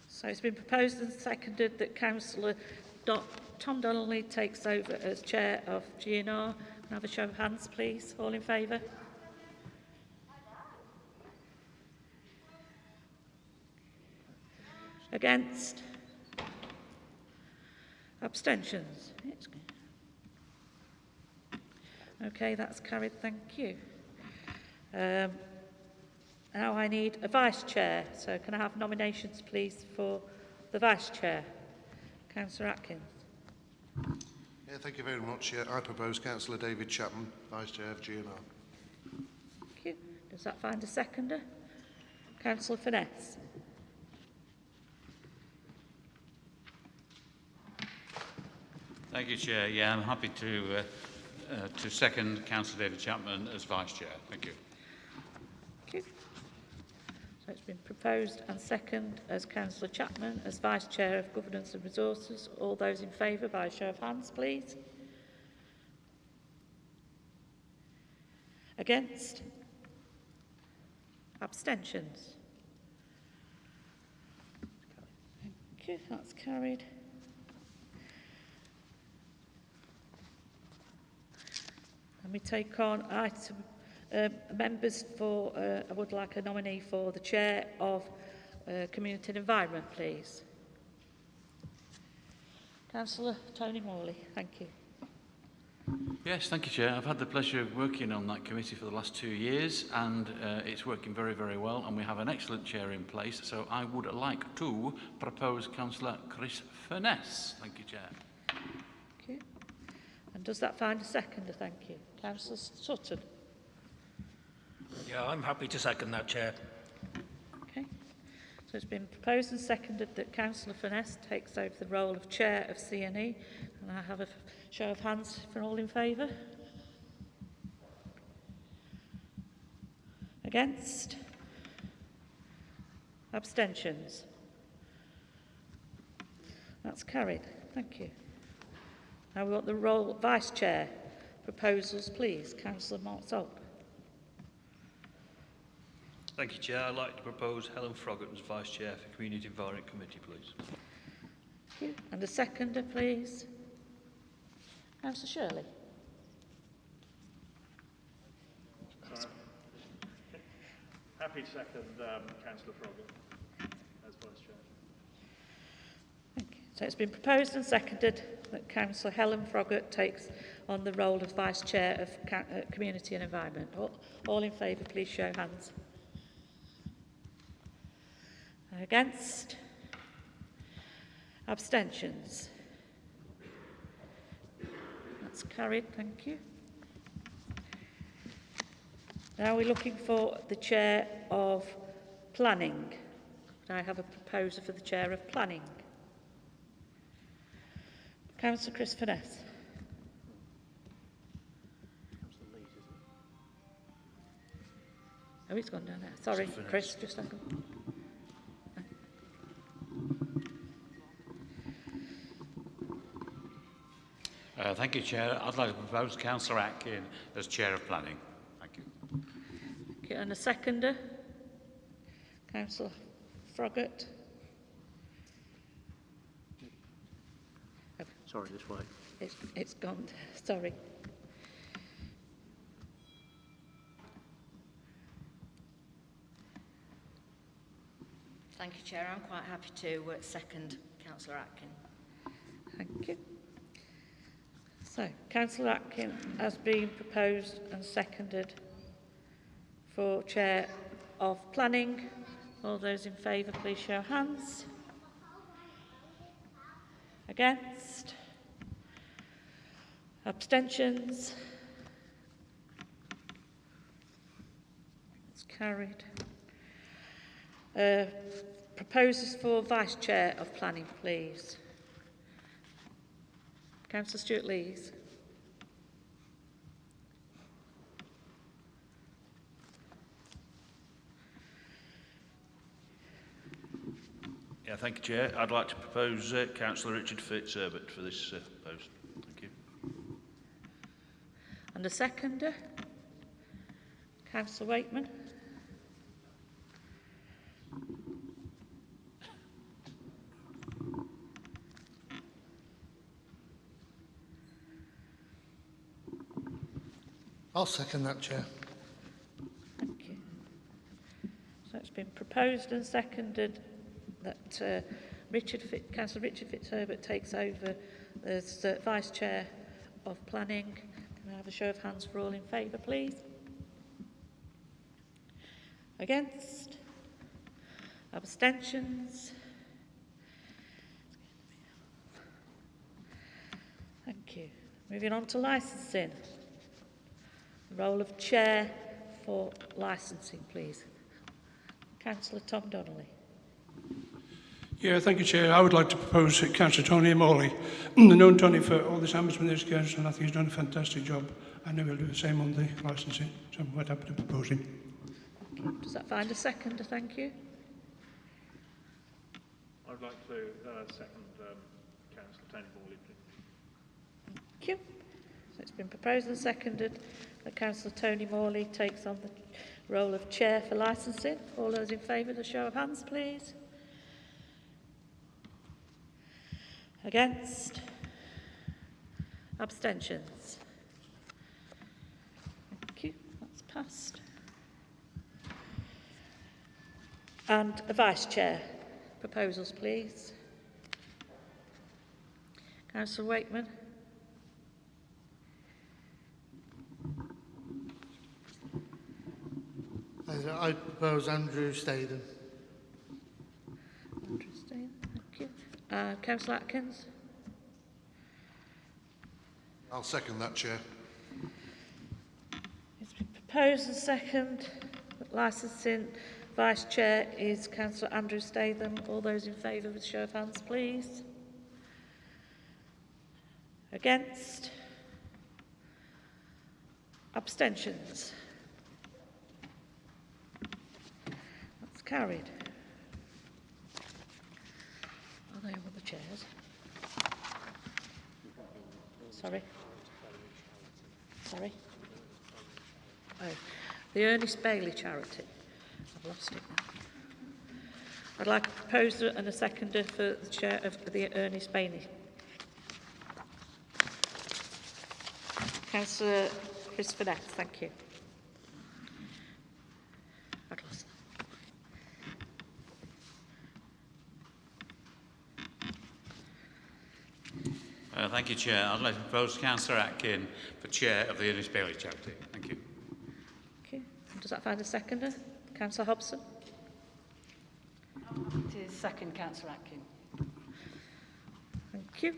So it's been proposed and seconded that Councillor Tom Donnelly takes over as chair of GNR. Can I have a show of hands, please? All in favour? Against? Abstentions? Okay, that's carried. Thank you. Now I need a vice chair. So can I have nominations, please, for the vice chair? Councillor Atkins. Yeah, thank you very much. Yeah, I propose Councillor David Chapman, Vice Chair of GNR. Thank you. Does that find a seconder? Councillor Finesse. Thank you, Chair. Yeah, I'm happy to second Councillor David Chapman as Vice Chair. Thank you. Thank you. So it's been proposed and second as Councillor Chapman as Vice Chair of Governance and Resources. All those in favour by a show of hands, please. Against? Abstentions? Thank you, that's carried. And we take on item members for, I would like a nominee for the Chair of Community and Environment, please. Councillor Tony Morley, thank you. Yes, thank you, Chair. I've had the pleasure of working on that committee for the last 2 years, and it's working very, very well, and we have an excellent chair in place, so I would like to propose Councillor Chris Furness. Thank you, Chair. Thank you. And does that find a seconder? Thank you. Councillor Sutton. Yeah, I'm happy to second that, Chair. Okay. So it's been proposed and seconded that Councillor Furness takes over the role of Chair of CNE. And I have a show of hands for all in favour. Against? Abstentions? That's carried. Thank you. Now we want the role of Vice Chair. Proposals, please. Councillor Mark Salk. Thank you, Chair. I'd like to propose Helen Froggatt as Vice Chair for Community Environment Committee, please. Thank you. And a seconder, please. Councillor Shirley. Happy to second Councillor Froggatt as Vice Chair. Thank you. So it's been proposed and seconded that Councillor Helen Froggatt takes on the role of Vice Chair of Community and Environment. All in favour, please show hands. Against? Abstentions? That's carried, thank you. Now we're looking for the Chair of Planning. Could I have a proposer for the Chair of Planning? Councillor Chris Furness. Oh, he's gone down there. Sorry, Chris, just a second. Thank you, Chair. I'd like to propose Councillor Atkin as Chair of Planning. Thank you. Okay, and a seconder? Councillor Froggatt. Sorry, this way. It's gone. Sorry. Thank you, Chair. I'm quite happy to second Councillor Atkin. Thank you. So, Councillor Atkin has been proposed and seconded for Chair of Planning. All those in favour, please show hands. Against? Abstentions? It's carried. Proposers for Vice Chair of Planning, please. Councillor Stewart-Lees. Yeah, thank you, Chair. I'd like to propose Councillor Richard Fitzherbert for this post. Thank you. And a seconder? Councillor Wakeman. I'll second that, Chair. Thank you. So it's been proposed and seconded that Councillor Richard Fitzherbert takes over as Vice Chair of Planning. Can I have a show of hands for all in favour, please? Against? Abstentions? Thank you. Moving on to licensing. The role of Chair for licensing, please. Councillor Tom Donnelly. Yeah, thank you, Chair. I would like to propose Councillor Tony Morley. I've known Tony for all this ambassador with this council, and I think he's done a fantastic job. I know he'll do the same on the licensing, so I'm quite happy to propose him. Does that find a seconder? Thank you. I'd like to second Councillor Tony Morley, please. Thank you. So it's been proposed and seconded that Councillor Tony Morley takes on the role of Chair for licensing. All those in favour, the show of hands, please. Against? Abstentions? Thank you. That's passed. And a Vice Chair. Proposals, please. Councillor Wakeman. I propose Andrew Statham. Andrew Statham, thank you. Councillor Atkins. I'll second that, Chair. It's been proposed and second that licensing Vice Chair is Councillor Andrew Statham. All those in favour with a show of hands, please. Against? Abstentions? That's carried. Are they all the chairs? Sorry. Sorry. Oh, the Ernest Bailey charity. I've lost it now. I'd like a proposer and a seconder for the chair of the Ernest Bailey. Councillor Christopher Ness, thank you. I'd lost that. Thank you, Chair. I'd like to propose Councillor Atkin for Chair of the Ernest Bailey Charity. Thank you. Okay. Does that find a seconder? Councillor Hobson. It is second, Councillor Atkin. Thank you.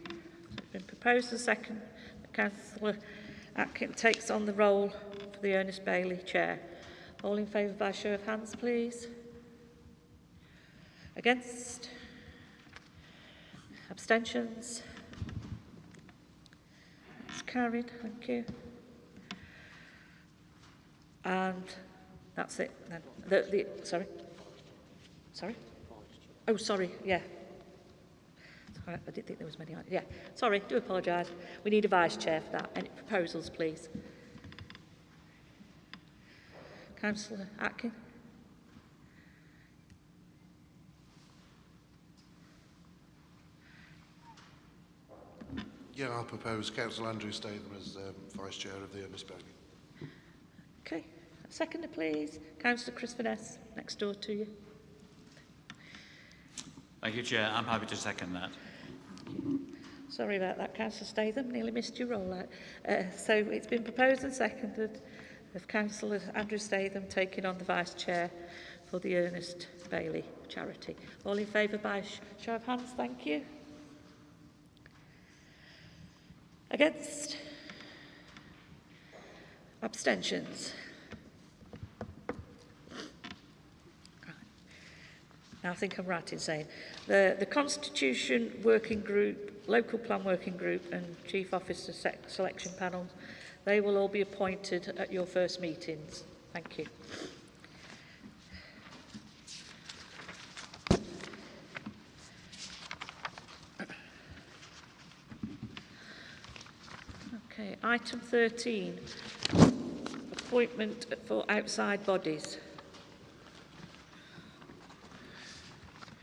It's been proposed and second that Councillor Atkin takes on the role for the Ernest Bailey Chair. All in favour by show of hands, please. Against? Abstentions? It's carried, thank you. And that's it then. Sorry? Sorry? Oh, sorry, yeah. Sorry, I didn't think there was many. Yeah, sorry, do apologise. We need a Vice Chair for that. Any proposals, please? Councillor Atkin. Again, I'll propose Councillor Andrew Statham as Vice Chair of the Ernest Bogey. Okay. Seconder, please. Councillor Chris Finesse, next door to you. Thank you, Chair. I'm happy to second that. Sorry about that, Councillor Statham. Nearly missed your rollout. So it's been proposed and seconded of Councillor Andrew Statham taking on the Vice Chair for the Ernest Bailey charity. All in favour by show of hands, thank you. Against? Abstentions? Now, I think I'm right in saying the Constitution Working Group, Local Plan Working Group and Chief Officer Selection Panels, they will all be appointed at your first meetings. Thank you. Okay, item 13, appointment for outside bodies.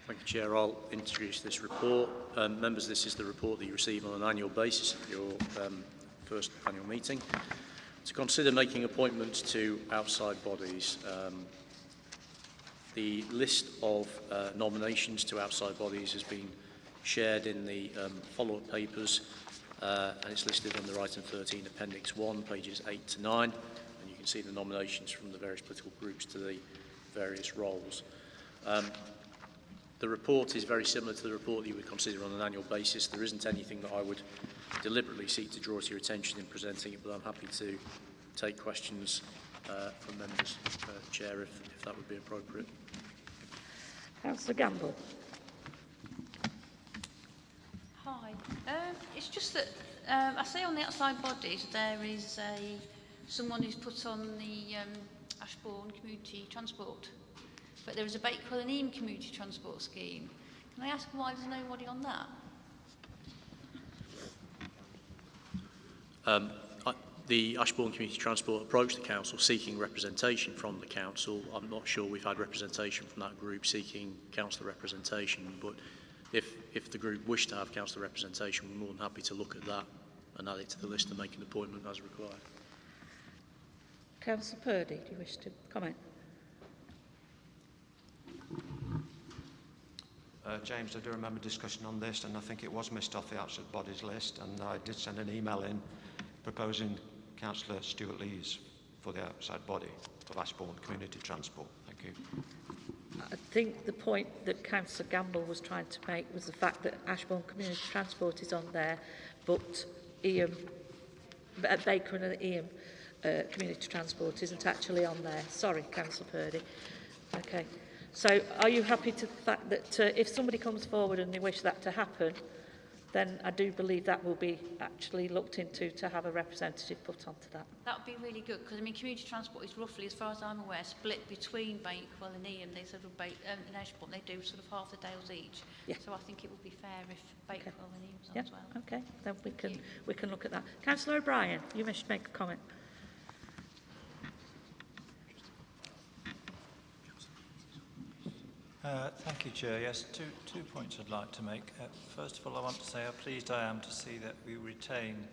Thank you, Chair. I'll introduce this report. Members, this is the report that you receive on an annual basis at your first annual meeting. To consider making appointments to outside bodies. The list of nominations to outside bodies has been shared in the follow-up papers, and it's listed under item 13, Appendix 1, pages 8 to 9, and you can see the nominations from the various political groups to the various roles. The report is very similar to the report that you would consider on an annual basis. There isn't anything that I would deliberately seek to draw to your attention in presenting it, but I'm happy to take questions from members, Chair, if that would be appropriate. Councillor Gamble. Hi. It's just that I see on the outside bodies there is someone who's put on the Ashbourne Community Transport, but there is a Bakewell and Eam Community Transport Scheme. Can I ask why there's nobody on that? The Ashbourne Community Transport approached the Council seeking representation from the Council. I'm not sure we've had representation from that group seeking Councillor representation, but if the group wish to have Councillor representation, we're more than happy to look at that and add it to the list and make an appointment as required. Councillor Purdy, do you wish to comment? James, I do remember discussion on this, and I think it was missed off the outside bodies list, and I did send an email in proposing Councillor Stuart Lees for the outside body of Ashbourne Community Transport. Thank you. I think the point that Councillor Gamble was trying to make was the fact that Ashbourne Community Transport is on there, but Baker and Eam Community Transport isn't actually on there. Sorry, Councillor Purdy. Okay. So are you happy to the fact that if somebody comes forward and they wish that to happen, then I do believe that will be actually looked into to have a representative put onto that. That would be really good, because I mean, community transport is roughly, as far as I'm aware, split between Bakewell and Eam. They sort of in Ashbourne, they do sort of half the Dales each. Yeah. So I think it would be fair if Bakewell and Eam's on Yeah. as well. Okay. Then we can look at that. Councillor O'Brien, you wish to make a comment. Thank you, Chair. Yes, two points I'd like to make. First of all, I want to say how pleased I am to see that we retain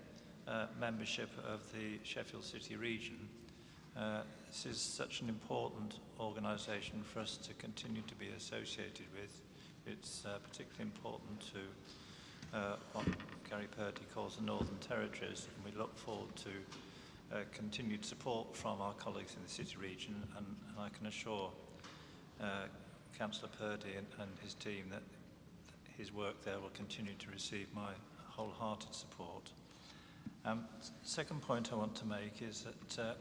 membership of the Sheffield City region. This is such an important organisation for us to continue to be associated with. It's particularly important to what Gary Purdy calls the Northern Territories, and we look forward to continued support from our colleagues in the City region, and I can assure Councillor Purdy and his team that his work there will continue to receive my wholehearted support. Second point I want to make is that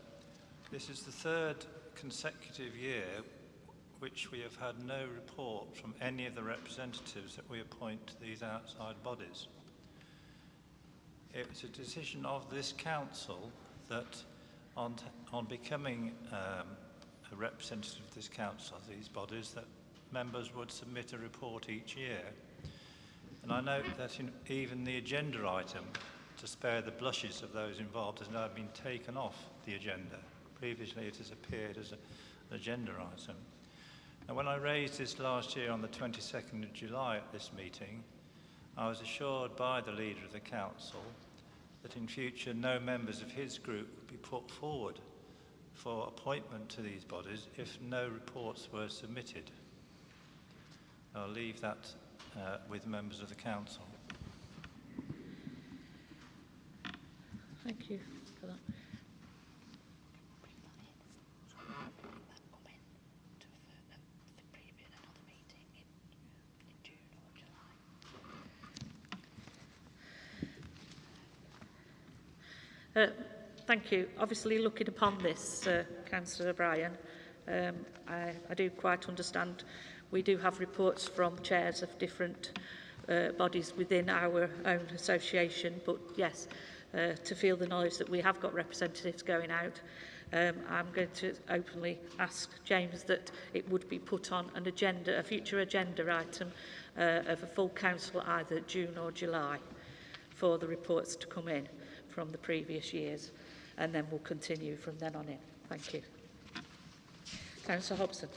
this is the third consecutive year which we have had no report from any of the representatives that we appoint to these outside bodies. It's a decision of this council that on becoming a representative of this council, these bodies, that members would submit a report each year. And I note that even the agenda item, to spare the blushes of those involved, has now been taken off the agenda. Previously it has appeared as an agenda item. And when I raised this last year on the 22nd of July at this meeting, I was assured by the leader of the council that in future no members of his group would be put forward for appointment to these bodies if no reports were submitted. I'll leave that with members of the council. Thank you for that. Thank you. Obviously, looking upon this, Councillor O'Brien, I do quite understand we do have reports from chairs of different bodies within our own association, but yes, to feel the knowledge that we have got representatives going out, I'm going to openly ask James that it would be put on an agenda, a future agenda item of a full council either June or July for the reports to come in from the previous years, and then we'll continue from then on in. Thank you. Councillor Hobson.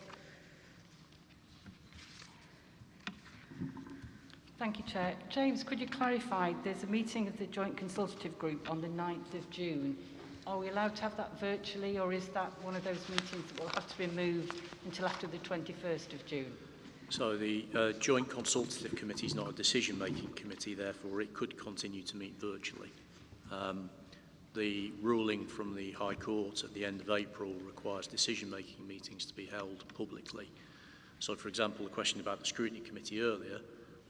Thank you, Chair. James, could you clarify, there's a meeting of the Joint Consultative Group on the 9th of June. Are we allowed to have that virtually, or is that one of those meetings that will have to be moved until after the 21st of June? So the Joint Consultative Committee is not a decision-making committee, therefore it could continue to meet virtually. The ruling from the High Court at the end of April requires decision-making meetings to be held publicly. So, for example, the question about the Scrutiny Committee earlier,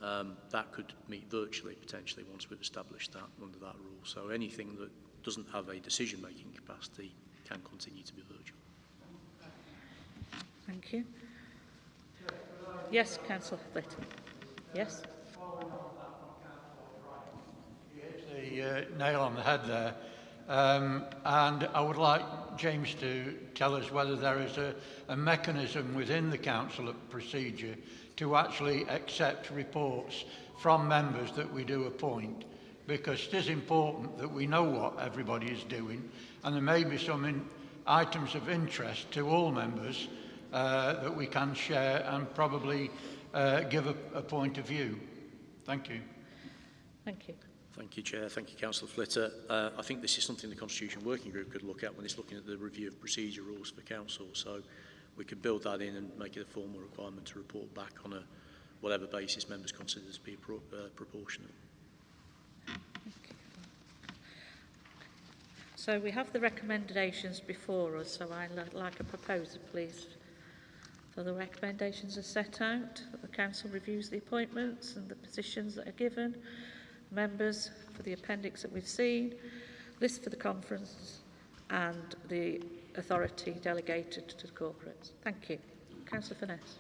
that could meet virtually, potentially, once we've established that under that rule. So anything that doesn't have a decision-making capacity can continue to be virtual. Thank you. Yes, Councillor Elliott. Yes. You hit the nail on the head there. And I would like James to tell us whether there is a mechanism within the council procedure to actually accept reports from members that we do appoint, because it is important that we know what everybody is doing, and there may be some items of interest to all members that we can share and probably give a point of view. Thank you. Thank you. Thank you, Chair. Thank you, Councillor Flitter. I think this is something the Constitution Working Group could look at when it's looking at the review of procedure rules for Council. So we could build that in and make it a formal requirement to report back on whatever basis members consider to be proportionate. So we have the recommendations before us, so I'd like a proposer, please. So the recommendations are set out, that the Council reviews the appointments and the positions that are given, members for the appendix that we've seen, list for the conference, and the authority delegated to the corporates. Thank you. Councillor Furness.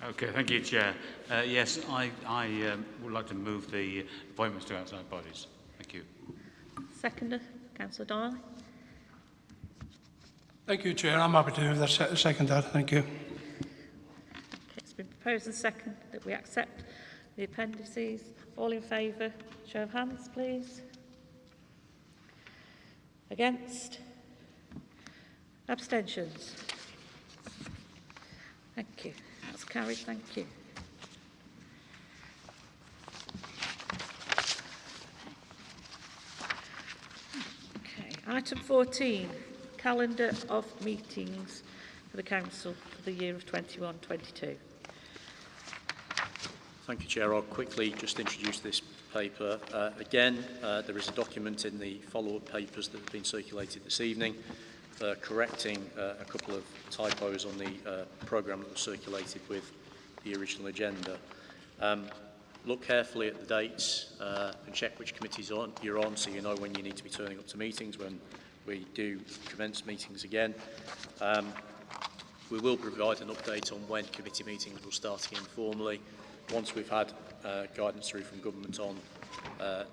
Okay, thank you, Chair. Yes, I would like to move the appointments to outside bodies. Thank you. Seconder, Councillor Donnelly. Thank you, Chair. I'm happy to second that. Thank you. It's been proposed and second that we accept the appendices. All in favour, show of hands, please. Against? Abstentions? Thank you. That's carried. Thank you. Okay. Item 14, calendar of meetings for the Council for the year of 21-22. Thank you, Chair. I'll quickly just introduce this paper. Again, there is a document in the follow-up papers that have been circulated this evening correcting a couple of typos on the programme that was circulated with the original agenda. Look carefully at the dates and check which committees you're on so you know when you need to be turning up to meetings when we do commence meetings again. We will provide an update on when committee meetings will start again formally once we've had guidance through from government on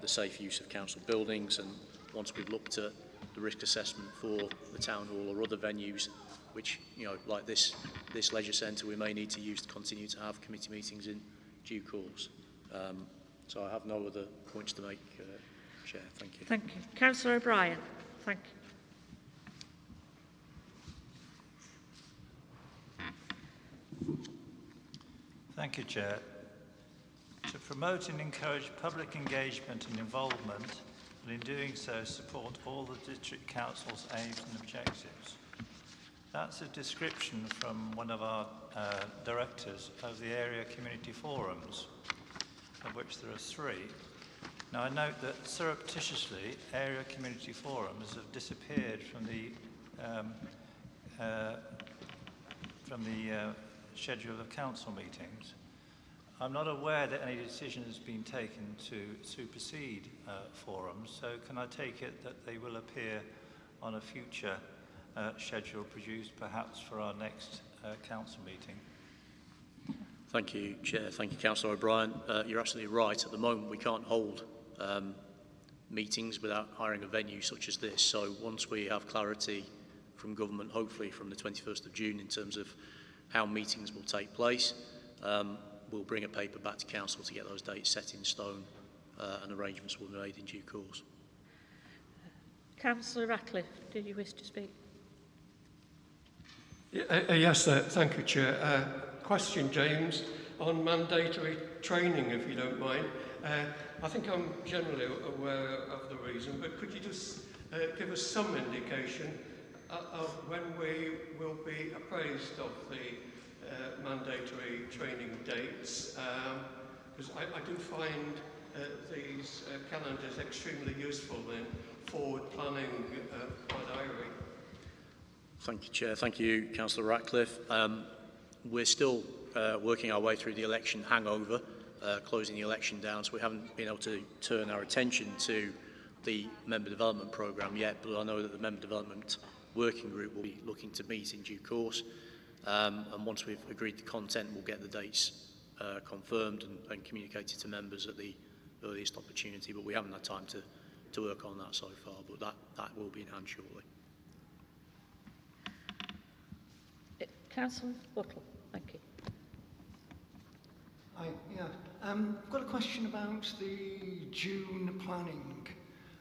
the safe use of council buildings, and once we've looked at the risk assessment for the town hall or other venues which, you know, like this leisure centre, we may need to use to continue to have committee meetings in due course. So I have no other points to make, Chair. Thank you. Thank you. Councillor O'Brien. Thank you. Thank you, Chair. To promote and encourage public engagement and involvement, and in doing so support all the District Council's aims and objectives. That's a description from one of our directors of the area community forums, of which there are 3. Now I note that surreptitiously area community forums have disappeared from the schedule of council meetings. I'm not aware that any decision has been taken to supersede forums, so can I take it that they will appear on a future schedule produced perhaps for our next council meeting? Thank you, Chair. Thank you, Councillor O'Brien. You're absolutely right. At the moment, we can't hold meetings without hiring a venue such as this. So once we have clarity from government, hopefully from the 21st of June, in terms of how meetings will take place, we'll bring a paper back to Council to get those dates set in stone, and arrangements will be made in due course. Councillor Ratcliffe, did you wish to speak? Yes, thank you, Chair. Question, James, on mandatory training, if you don't mind. I think I'm generally aware of the reason, but could you just give us some indication of when we will be appraised of the mandatory training dates? Because I do find these calendars extremely useful in forward planning my diary. Thank you, Chair. Thank you, Councillor Ratcliffe. We're still working our way through the election hangover, closing the election down, so we haven't been able to turn our attention to the member development programme yet, but I know that the member development working group will be looking to meet in due course, and once we've agreed the content, we'll get the dates confirmed and communicated to members at the earliest opportunity, but we haven't had time to work on that so far, but that will be in hand shortly. Councillor Buttle, thank you. Hi, yeah. I've got a question about the June planning,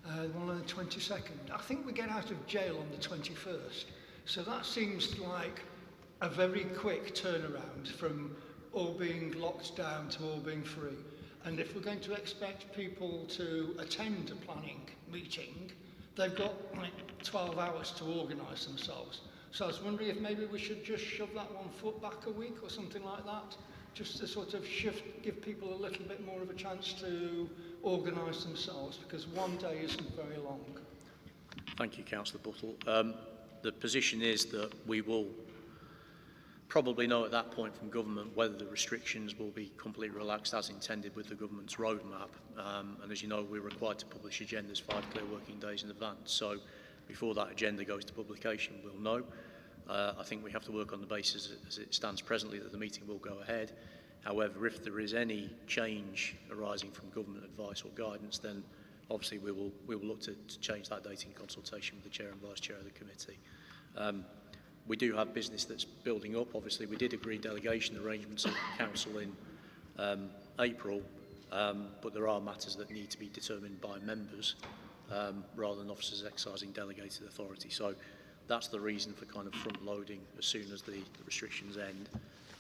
the one on the 22nd. I think we get out of jail on the 21st, so that seems like a very quick turnaround from all being locked down to all being free. And if we're going to expect people to attend a planning meeting, they've got like 12 hours to organise themselves. So I was wondering if maybe we should just shove that 1 foot back a week or something like that, just to sort of give people a little bit more of a chance to organise themselves, because one day isn't very long. Thank you, Councillor Buttle. The position is that we will probably know at that point from government whether the restrictions will be completely relaxed as intended with the government's roadmap. And as you know, we're required to publish agendas 5 clear working days in advance. So before that agenda goes to publication, we'll know. I think we have to work on the basis as it stands presently that the meeting will go ahead. However, if there is any change arising from government advice or guidance, then obviously we will look to change that date in consultation with the Chair and Vice Chair of the committee. We do have business that's building up. Obviously, we did agree delegation arrangements at Council in April, but there are matters that need to be determined by members rather than officers exercising delegated authority. So that's the reason for kind of front-loading as soon as the restrictions end,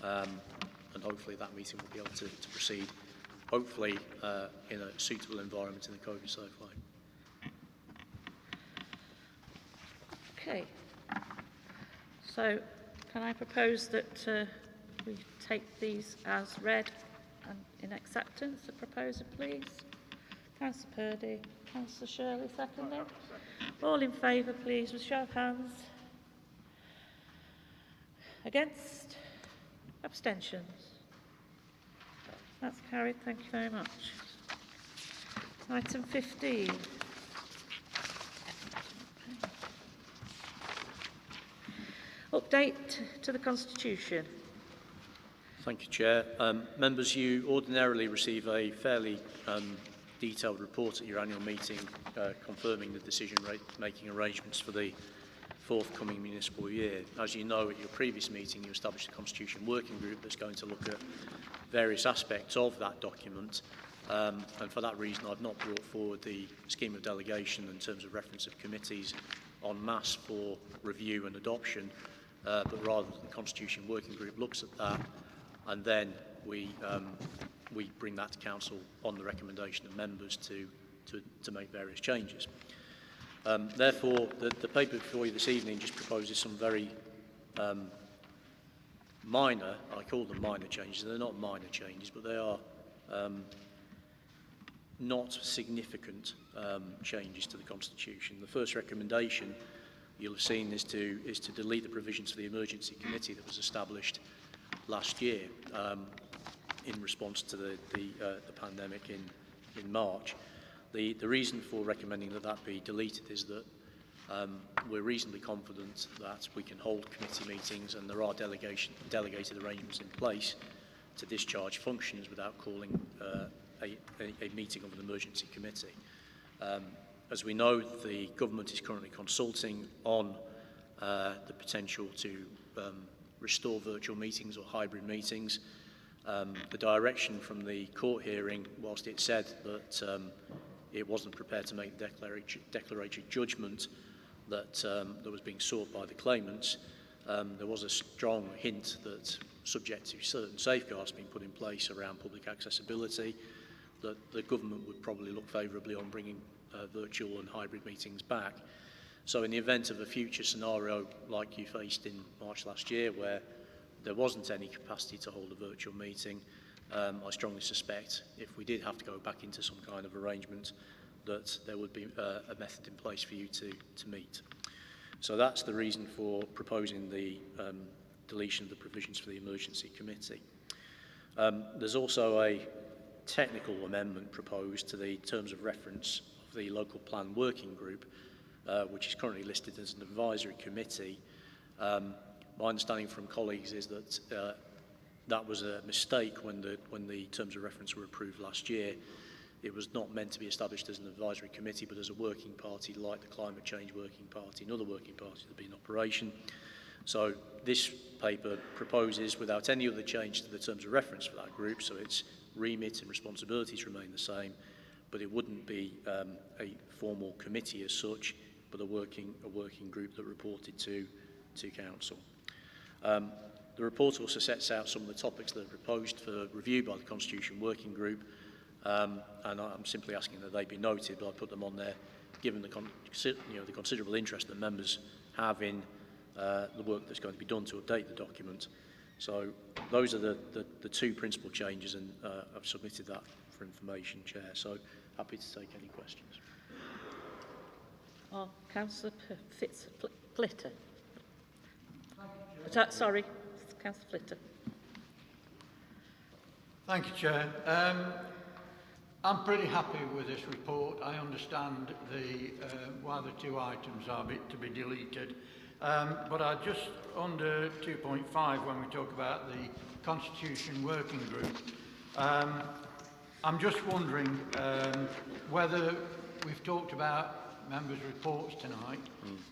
and hopefully that meeting will be able to proceed, hopefully in a suitable environment in a COVID-safe way. Okay. So can I propose that we take these as read and in acceptance, the proposer, please? Councillor Purdy, Councillor Shirley, secondly. All in favour, please, with show of hands. Against? Abstentions? That's carried. Thank you very much. Item 15. Update to the Constitution. Thank you, Chair. Members, you ordinarily receive a fairly detailed report at your annual meeting confirming the decision-making arrangements for the forthcoming municipal year. As you know, at your previous meeting, you established a Constitution Working Group that's going to look at various aspects of that document, and for that reason I've not brought forward the scheme of delegation in terms of reference of committees en masse for review and adoption, but rather the Constitution Working Group looks at that and then we bring that to council on the recommendation of members to make various changes. Therefore, the paper before you this evening just proposes some very minor, I call them minor changes. They're not minor changes, but they are not significant changes to the Constitution. The first recommendation you'll have seen is to delete the provisions for the emergency committee that was established last year in response to the pandemic in March. The reason for recommending that be deleted is that we're reasonably confident that we can hold committee meetings, and there are delegated arrangements in place to discharge functions without calling a meeting of an emergency committee. As we know, the government is currently consulting on the potential to restore virtual meetings or hybrid meetings. The direction from the court hearing, whilst it said that it wasn't prepared to make the declaratory judgment that was being sought by the claimants, there was a strong hint that, subject to certain safeguards being put in place around public accessibility, that the government would probably look favourably on bringing virtual and hybrid meetings back. So in the event of a future scenario like you faced in March last year, where there wasn't any capacity to hold a virtual meeting, I strongly suspect if we did have to go back into some kind of arrangement, that there would be a method in place for you to meet. So that's the reason for proposing the deletion of the provisions for the emergency committee. There's also a technical amendment proposed to the terms of reference of the local plan working group, which is currently listed as an advisory committee. My understanding from colleagues is that that was a mistake when the terms of reference were approved last year. It was not meant to be established as an advisory committee, but as a working party like the Climate Change Working Party and other working parties that have been in operation. So this paper proposes, without any other change to the terms of reference for that group, so its remit and responsibilities remain the same, but it wouldn't be a formal committee as such, but a working group that reported to council. The report also sets out some of the topics that are proposed for review by the Constitution Working Group, and I'm simply asking that they be noted, but I put them on there given the considerable interest that members have in the work that's going to be done to update the document. So those are the two principal changes, and I've submitted that for information, Chair. So happy to take any questions. Oh, Councillor Flitter. Sorry, Councillor Flitter. Thank you, Chair. I'm pretty happy with this report. I understand why the two items are to be deleted. But I just, under 2.5, when we talk about the Constitution Working Group, I'm just wondering whether we've talked about members' reports tonight,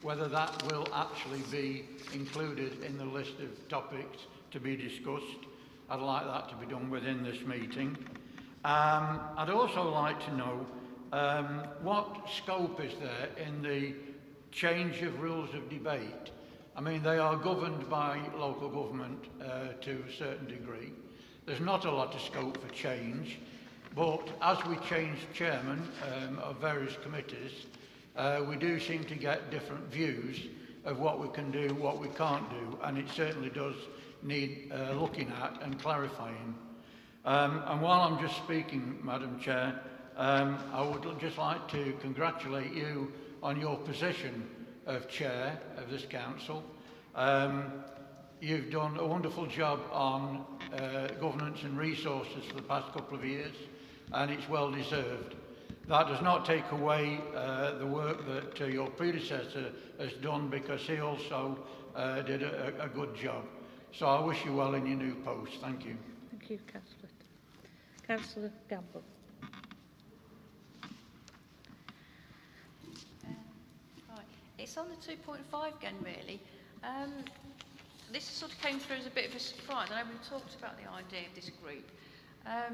whether that will actually be included in the list of topics to be discussed. I'd like that to be done within this meeting. I'd also like to know what scope is there in the change of rules of debate. I mean, they are governed by local government to a certain degree. There's not a lot of scope for change, but as we change chairman of various committees, we do seem to get different views of what we can do, what we can't do, and it certainly does need looking at and clarifying. And while I'm just speaking, Madam Chair, I would just like to congratulate you on your position of chair of this council. You've done a wonderful job on governance and resources for the past couple of years, and it's well deserved. That does not take away the work that your predecessor has done, because he also did a good job. So I wish you well in your new post. Thank you. Thank you, Councillor. Councillor Gamble. Right. It's on the 2.5 again, really. This sort of came through as a bit of a surprise. I know we talked about the idea of this group. I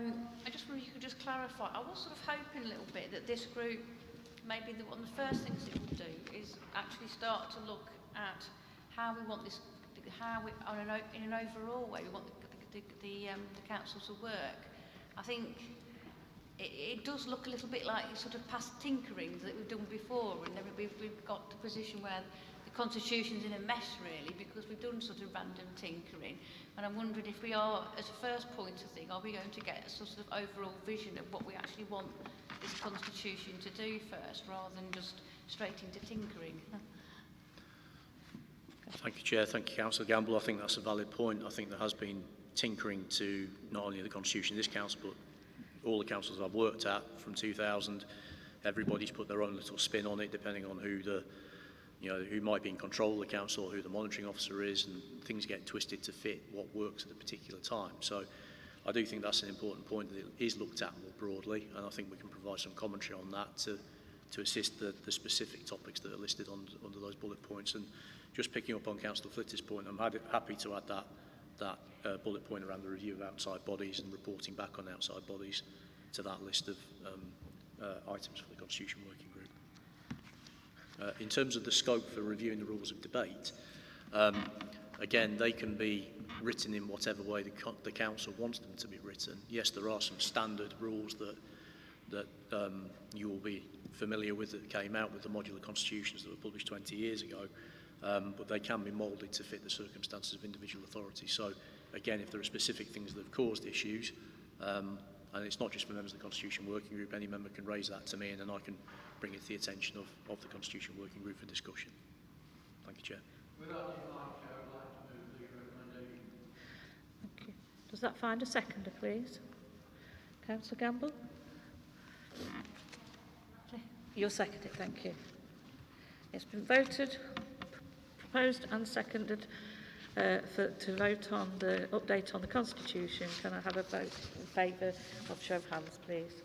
just wonder if you could just clarify. I was sort of hoping a little bit that this group, maybe one of the first things it would do is actually start to look at how we want this, in an overall way, we want the councils will work. I think it does look a little bit like sort of past tinkering that we've done before, and then we've got the position where the constitution's in a mess really, because we've done sort of random tinkering. And I'm wondering if we are, as a first point of thing, are we going to get a sort of overall vision of what we actually want this constitution to do first, rather than just straight into tinkering? Thank you, Chair. Thank you, Councillor Gamble. I think that's a valid point. I think there has been tinkering to not only the constitution of this council, but all the councils I've worked at from 2000. Everybody's put their own little spin on it, depending on who the, who might be in control of the council, or who the monitoring officer is, and things get twisted to fit what works at a particular time. So I do think that's an important point, that it is looked at more broadly, and I think we can provide some commentary on that to assist the specific topics that are listed under those bullet points. And just picking up on Councillor Flitter's point, I'm happy to add that bullet point around the review of outside bodies and reporting back on outside bodies to that list of items for the Constitution Working Group. In terms of the scope for reviewing the rules of debate, again, they can be written in whatever way the Council wants them to be written. Yes, there are some standard rules that you will be familiar with that came out with the modular constitutions that were published 20 years ago, but they can be moulded to fit the circumstances of individual authorities. So, again, if there are specific things that have caused issues, and it's not just for members of the Constitution Working Group, any member can raise that to me, and then I can bring it to the attention of the Constitution Working Group for discussion. Thank you, Chair. Without your mic, Chair, I'd like to move the recommendation. Thank you. Does that find a seconder, please? Councillor Gamble? You'll second it, thank you. It's been voted, proposed and seconded to vote on the update on the Constitution. Can I have a vote in favour of show of hands, please?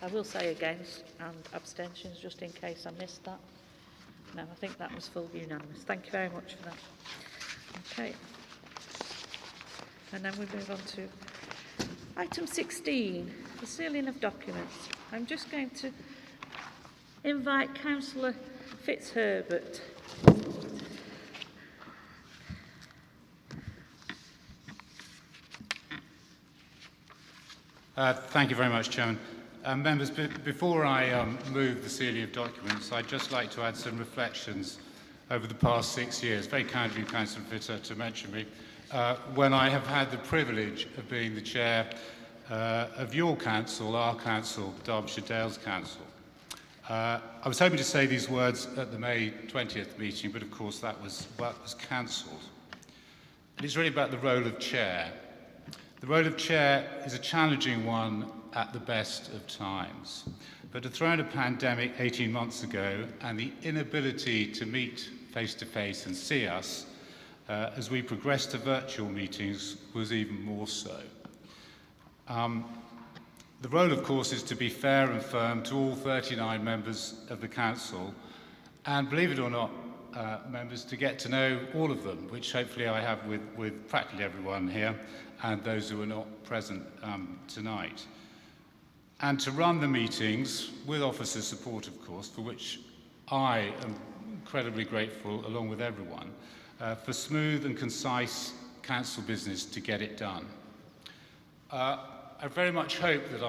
I will say against and abstentions just in case I missed that. No, I think that was full unanimous. Thank you very much for that. Okay. And then we move on to item 16, the sealing of documents. I'm just going to invite Councillor Fitzherbert. Thank you very much, Chairman. Members, before I move the sealing of documents, I'd just like to add some reflections over the past 6 years. Very kind of you, Councillor Fitter, to mention me. When I have had the privilege of being the chair of your council, our council, Derbyshire Dales Council. I was hoping to say these words at the May 20th meeting, but of course that was cancelled. And it's really about the role of chair. The role of chair is a challenging one at the best of times. But to throw in a pandemic 18 months ago and the inability to meet face-to-face and see us as we progressed to virtual meetings was even more so. The role, of course, is to be fair and firm to all 39 members of the Council, and believe it or not, members, to get to know all of them, which hopefully I have with practically everyone here, and those who are not present tonight. And to run the meetings, with officers' support, of course, for which I am incredibly grateful, along with everyone, for smooth and concise council business to get it done. I very much hope that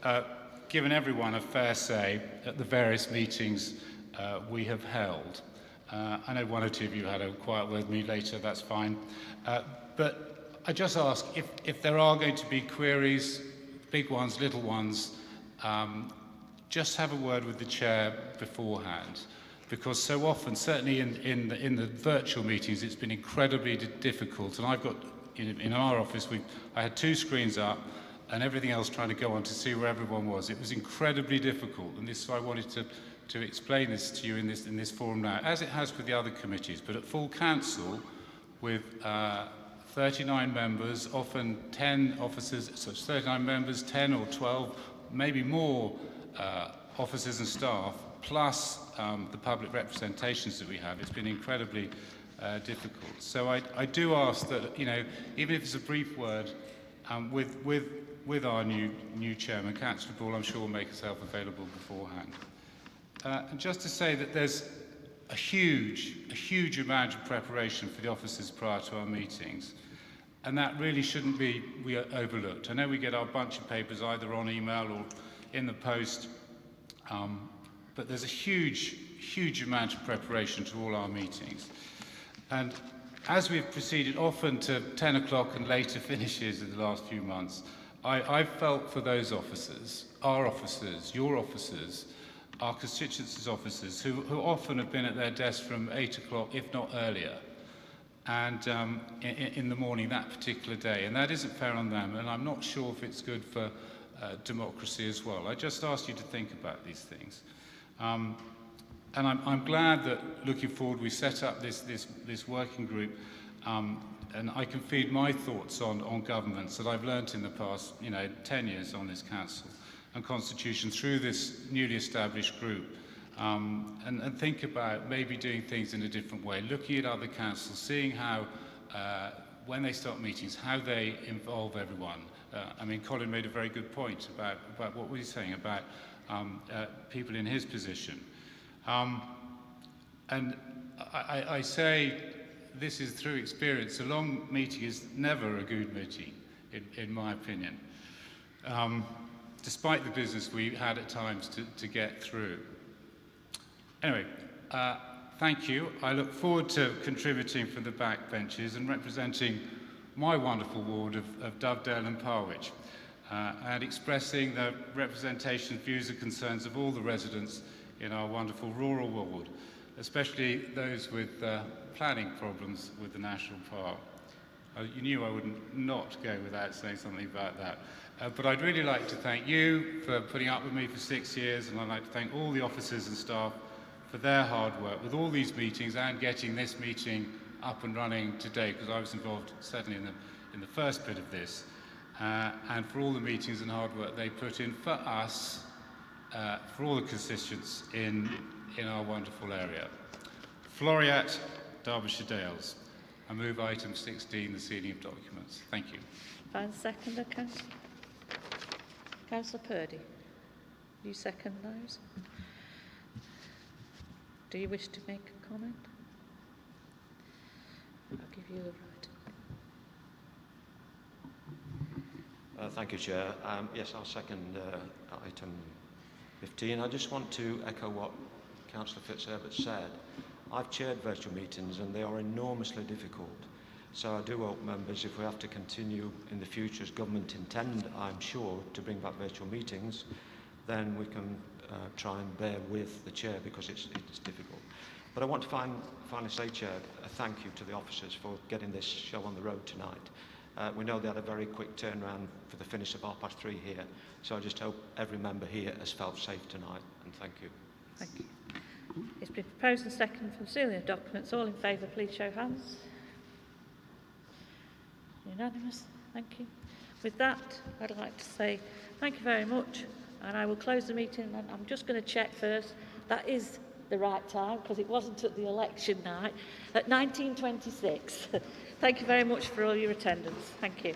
I've given everyone a fair say at the various meetings we have held. I know one or two of you had a quiet word with me later, that's fine. But I just ask, if there are going to be queries, big ones, little ones, just have a word with the chair beforehand. Because so often, certainly in the virtual meetings, it's been incredibly difficult. And I've got, in our office, I had 2 screens up and everything else trying to go on to see where everyone was. It was incredibly difficult, and this I wanted to explain this to you in this forum now, as it has with the other committees. But at full council, with 39 members, often 10 officers, so it's 39 members, 10 or 12, maybe more officers and staff, plus the public representations that we have, it's been incredibly difficult. So I do ask that, even if it's a brief word, with our new chairman, Councillor Ball, I'm sure will make herself available beforehand. And just to say that there's a huge amount of preparation for the officers prior to our meetings. And that really shouldn't be overlooked. I know we get our bunch of papers either on email or in the post, but there's a huge amount of preparation to all our meetings. And as we've proceeded often to 10 o'clock and later finishes in the last few months, I've felt for those officers, our officers, your officers, our constituencies officers, who often have been at their desk from 8 o'clock, if not earlier, and in the morning that particular day. And that isn't fair on them, and I'm not sure if it's good for democracy as well. I just ask you to think about these things. And I'm glad that, looking forward, we set up this working group, and I can feed my thoughts on governments that I've learnt in the past, 10 years on this council and constitution through this newly established group, and think about maybe doing things in a different way, looking at other councils, seeing how, when they start meetings, how they involve everyone. Colin made a very good point about what were you saying about people in his position. And I say this is through experience. A long meeting is never a good meeting, in my opinion, despite the business we had at times to get through. Anyway, thank you. I look forward to contributing from the back benches and representing my wonderful ward of Dovedale and Parwich, and expressing the representation, views and concerns of all the residents in our wonderful rural ward, especially those with planning problems with the National Park. You knew I would not go without saying something about that. But I'd really like to thank you for putting up with me for 6 years, and I'd like to thank all the officers and staff for their hard work with all these meetings and getting this meeting up and running today, because I was involved certainly in the first bit of this, and for all the meetings and hard work they put in for us, for all the constituents in our wonderful area. Floriat, Derbyshire Dales. I move item 16, the sealing of documents. Thank you. And seconder, Councillor. Councillor Purdy, you second those? Do you wish to make a comment? I'll give you the right. Thank you, Chair. Yes, I'll second item 15. I just want to echo what Councillor Fitzherbert said. I've chaired virtual meetings and they are enormously difficult. So I do hope members, if we have to continue in the future as government intend, I'm sure, to bring back virtual meetings, then we can try and bear with the chair, because it's difficult. But I want to finally say, Chair, a thank you to the officers for getting this show on the road tonight. We know they had a very quick turnaround for the finish of 3:30 here, so I just hope every member here has felt safe tonight, and thank you. Thank you. It's been proposed and seconded for the sealing of documents. All in favour, please show hands. Unanimous. Thank you. With that, I'd like to say thank you very much, and I will close the meeting. And I'm just going to check first. That is the right time, because it wasn't at the election night, at 19:26. Thank you very much for all your attendance. Thank you.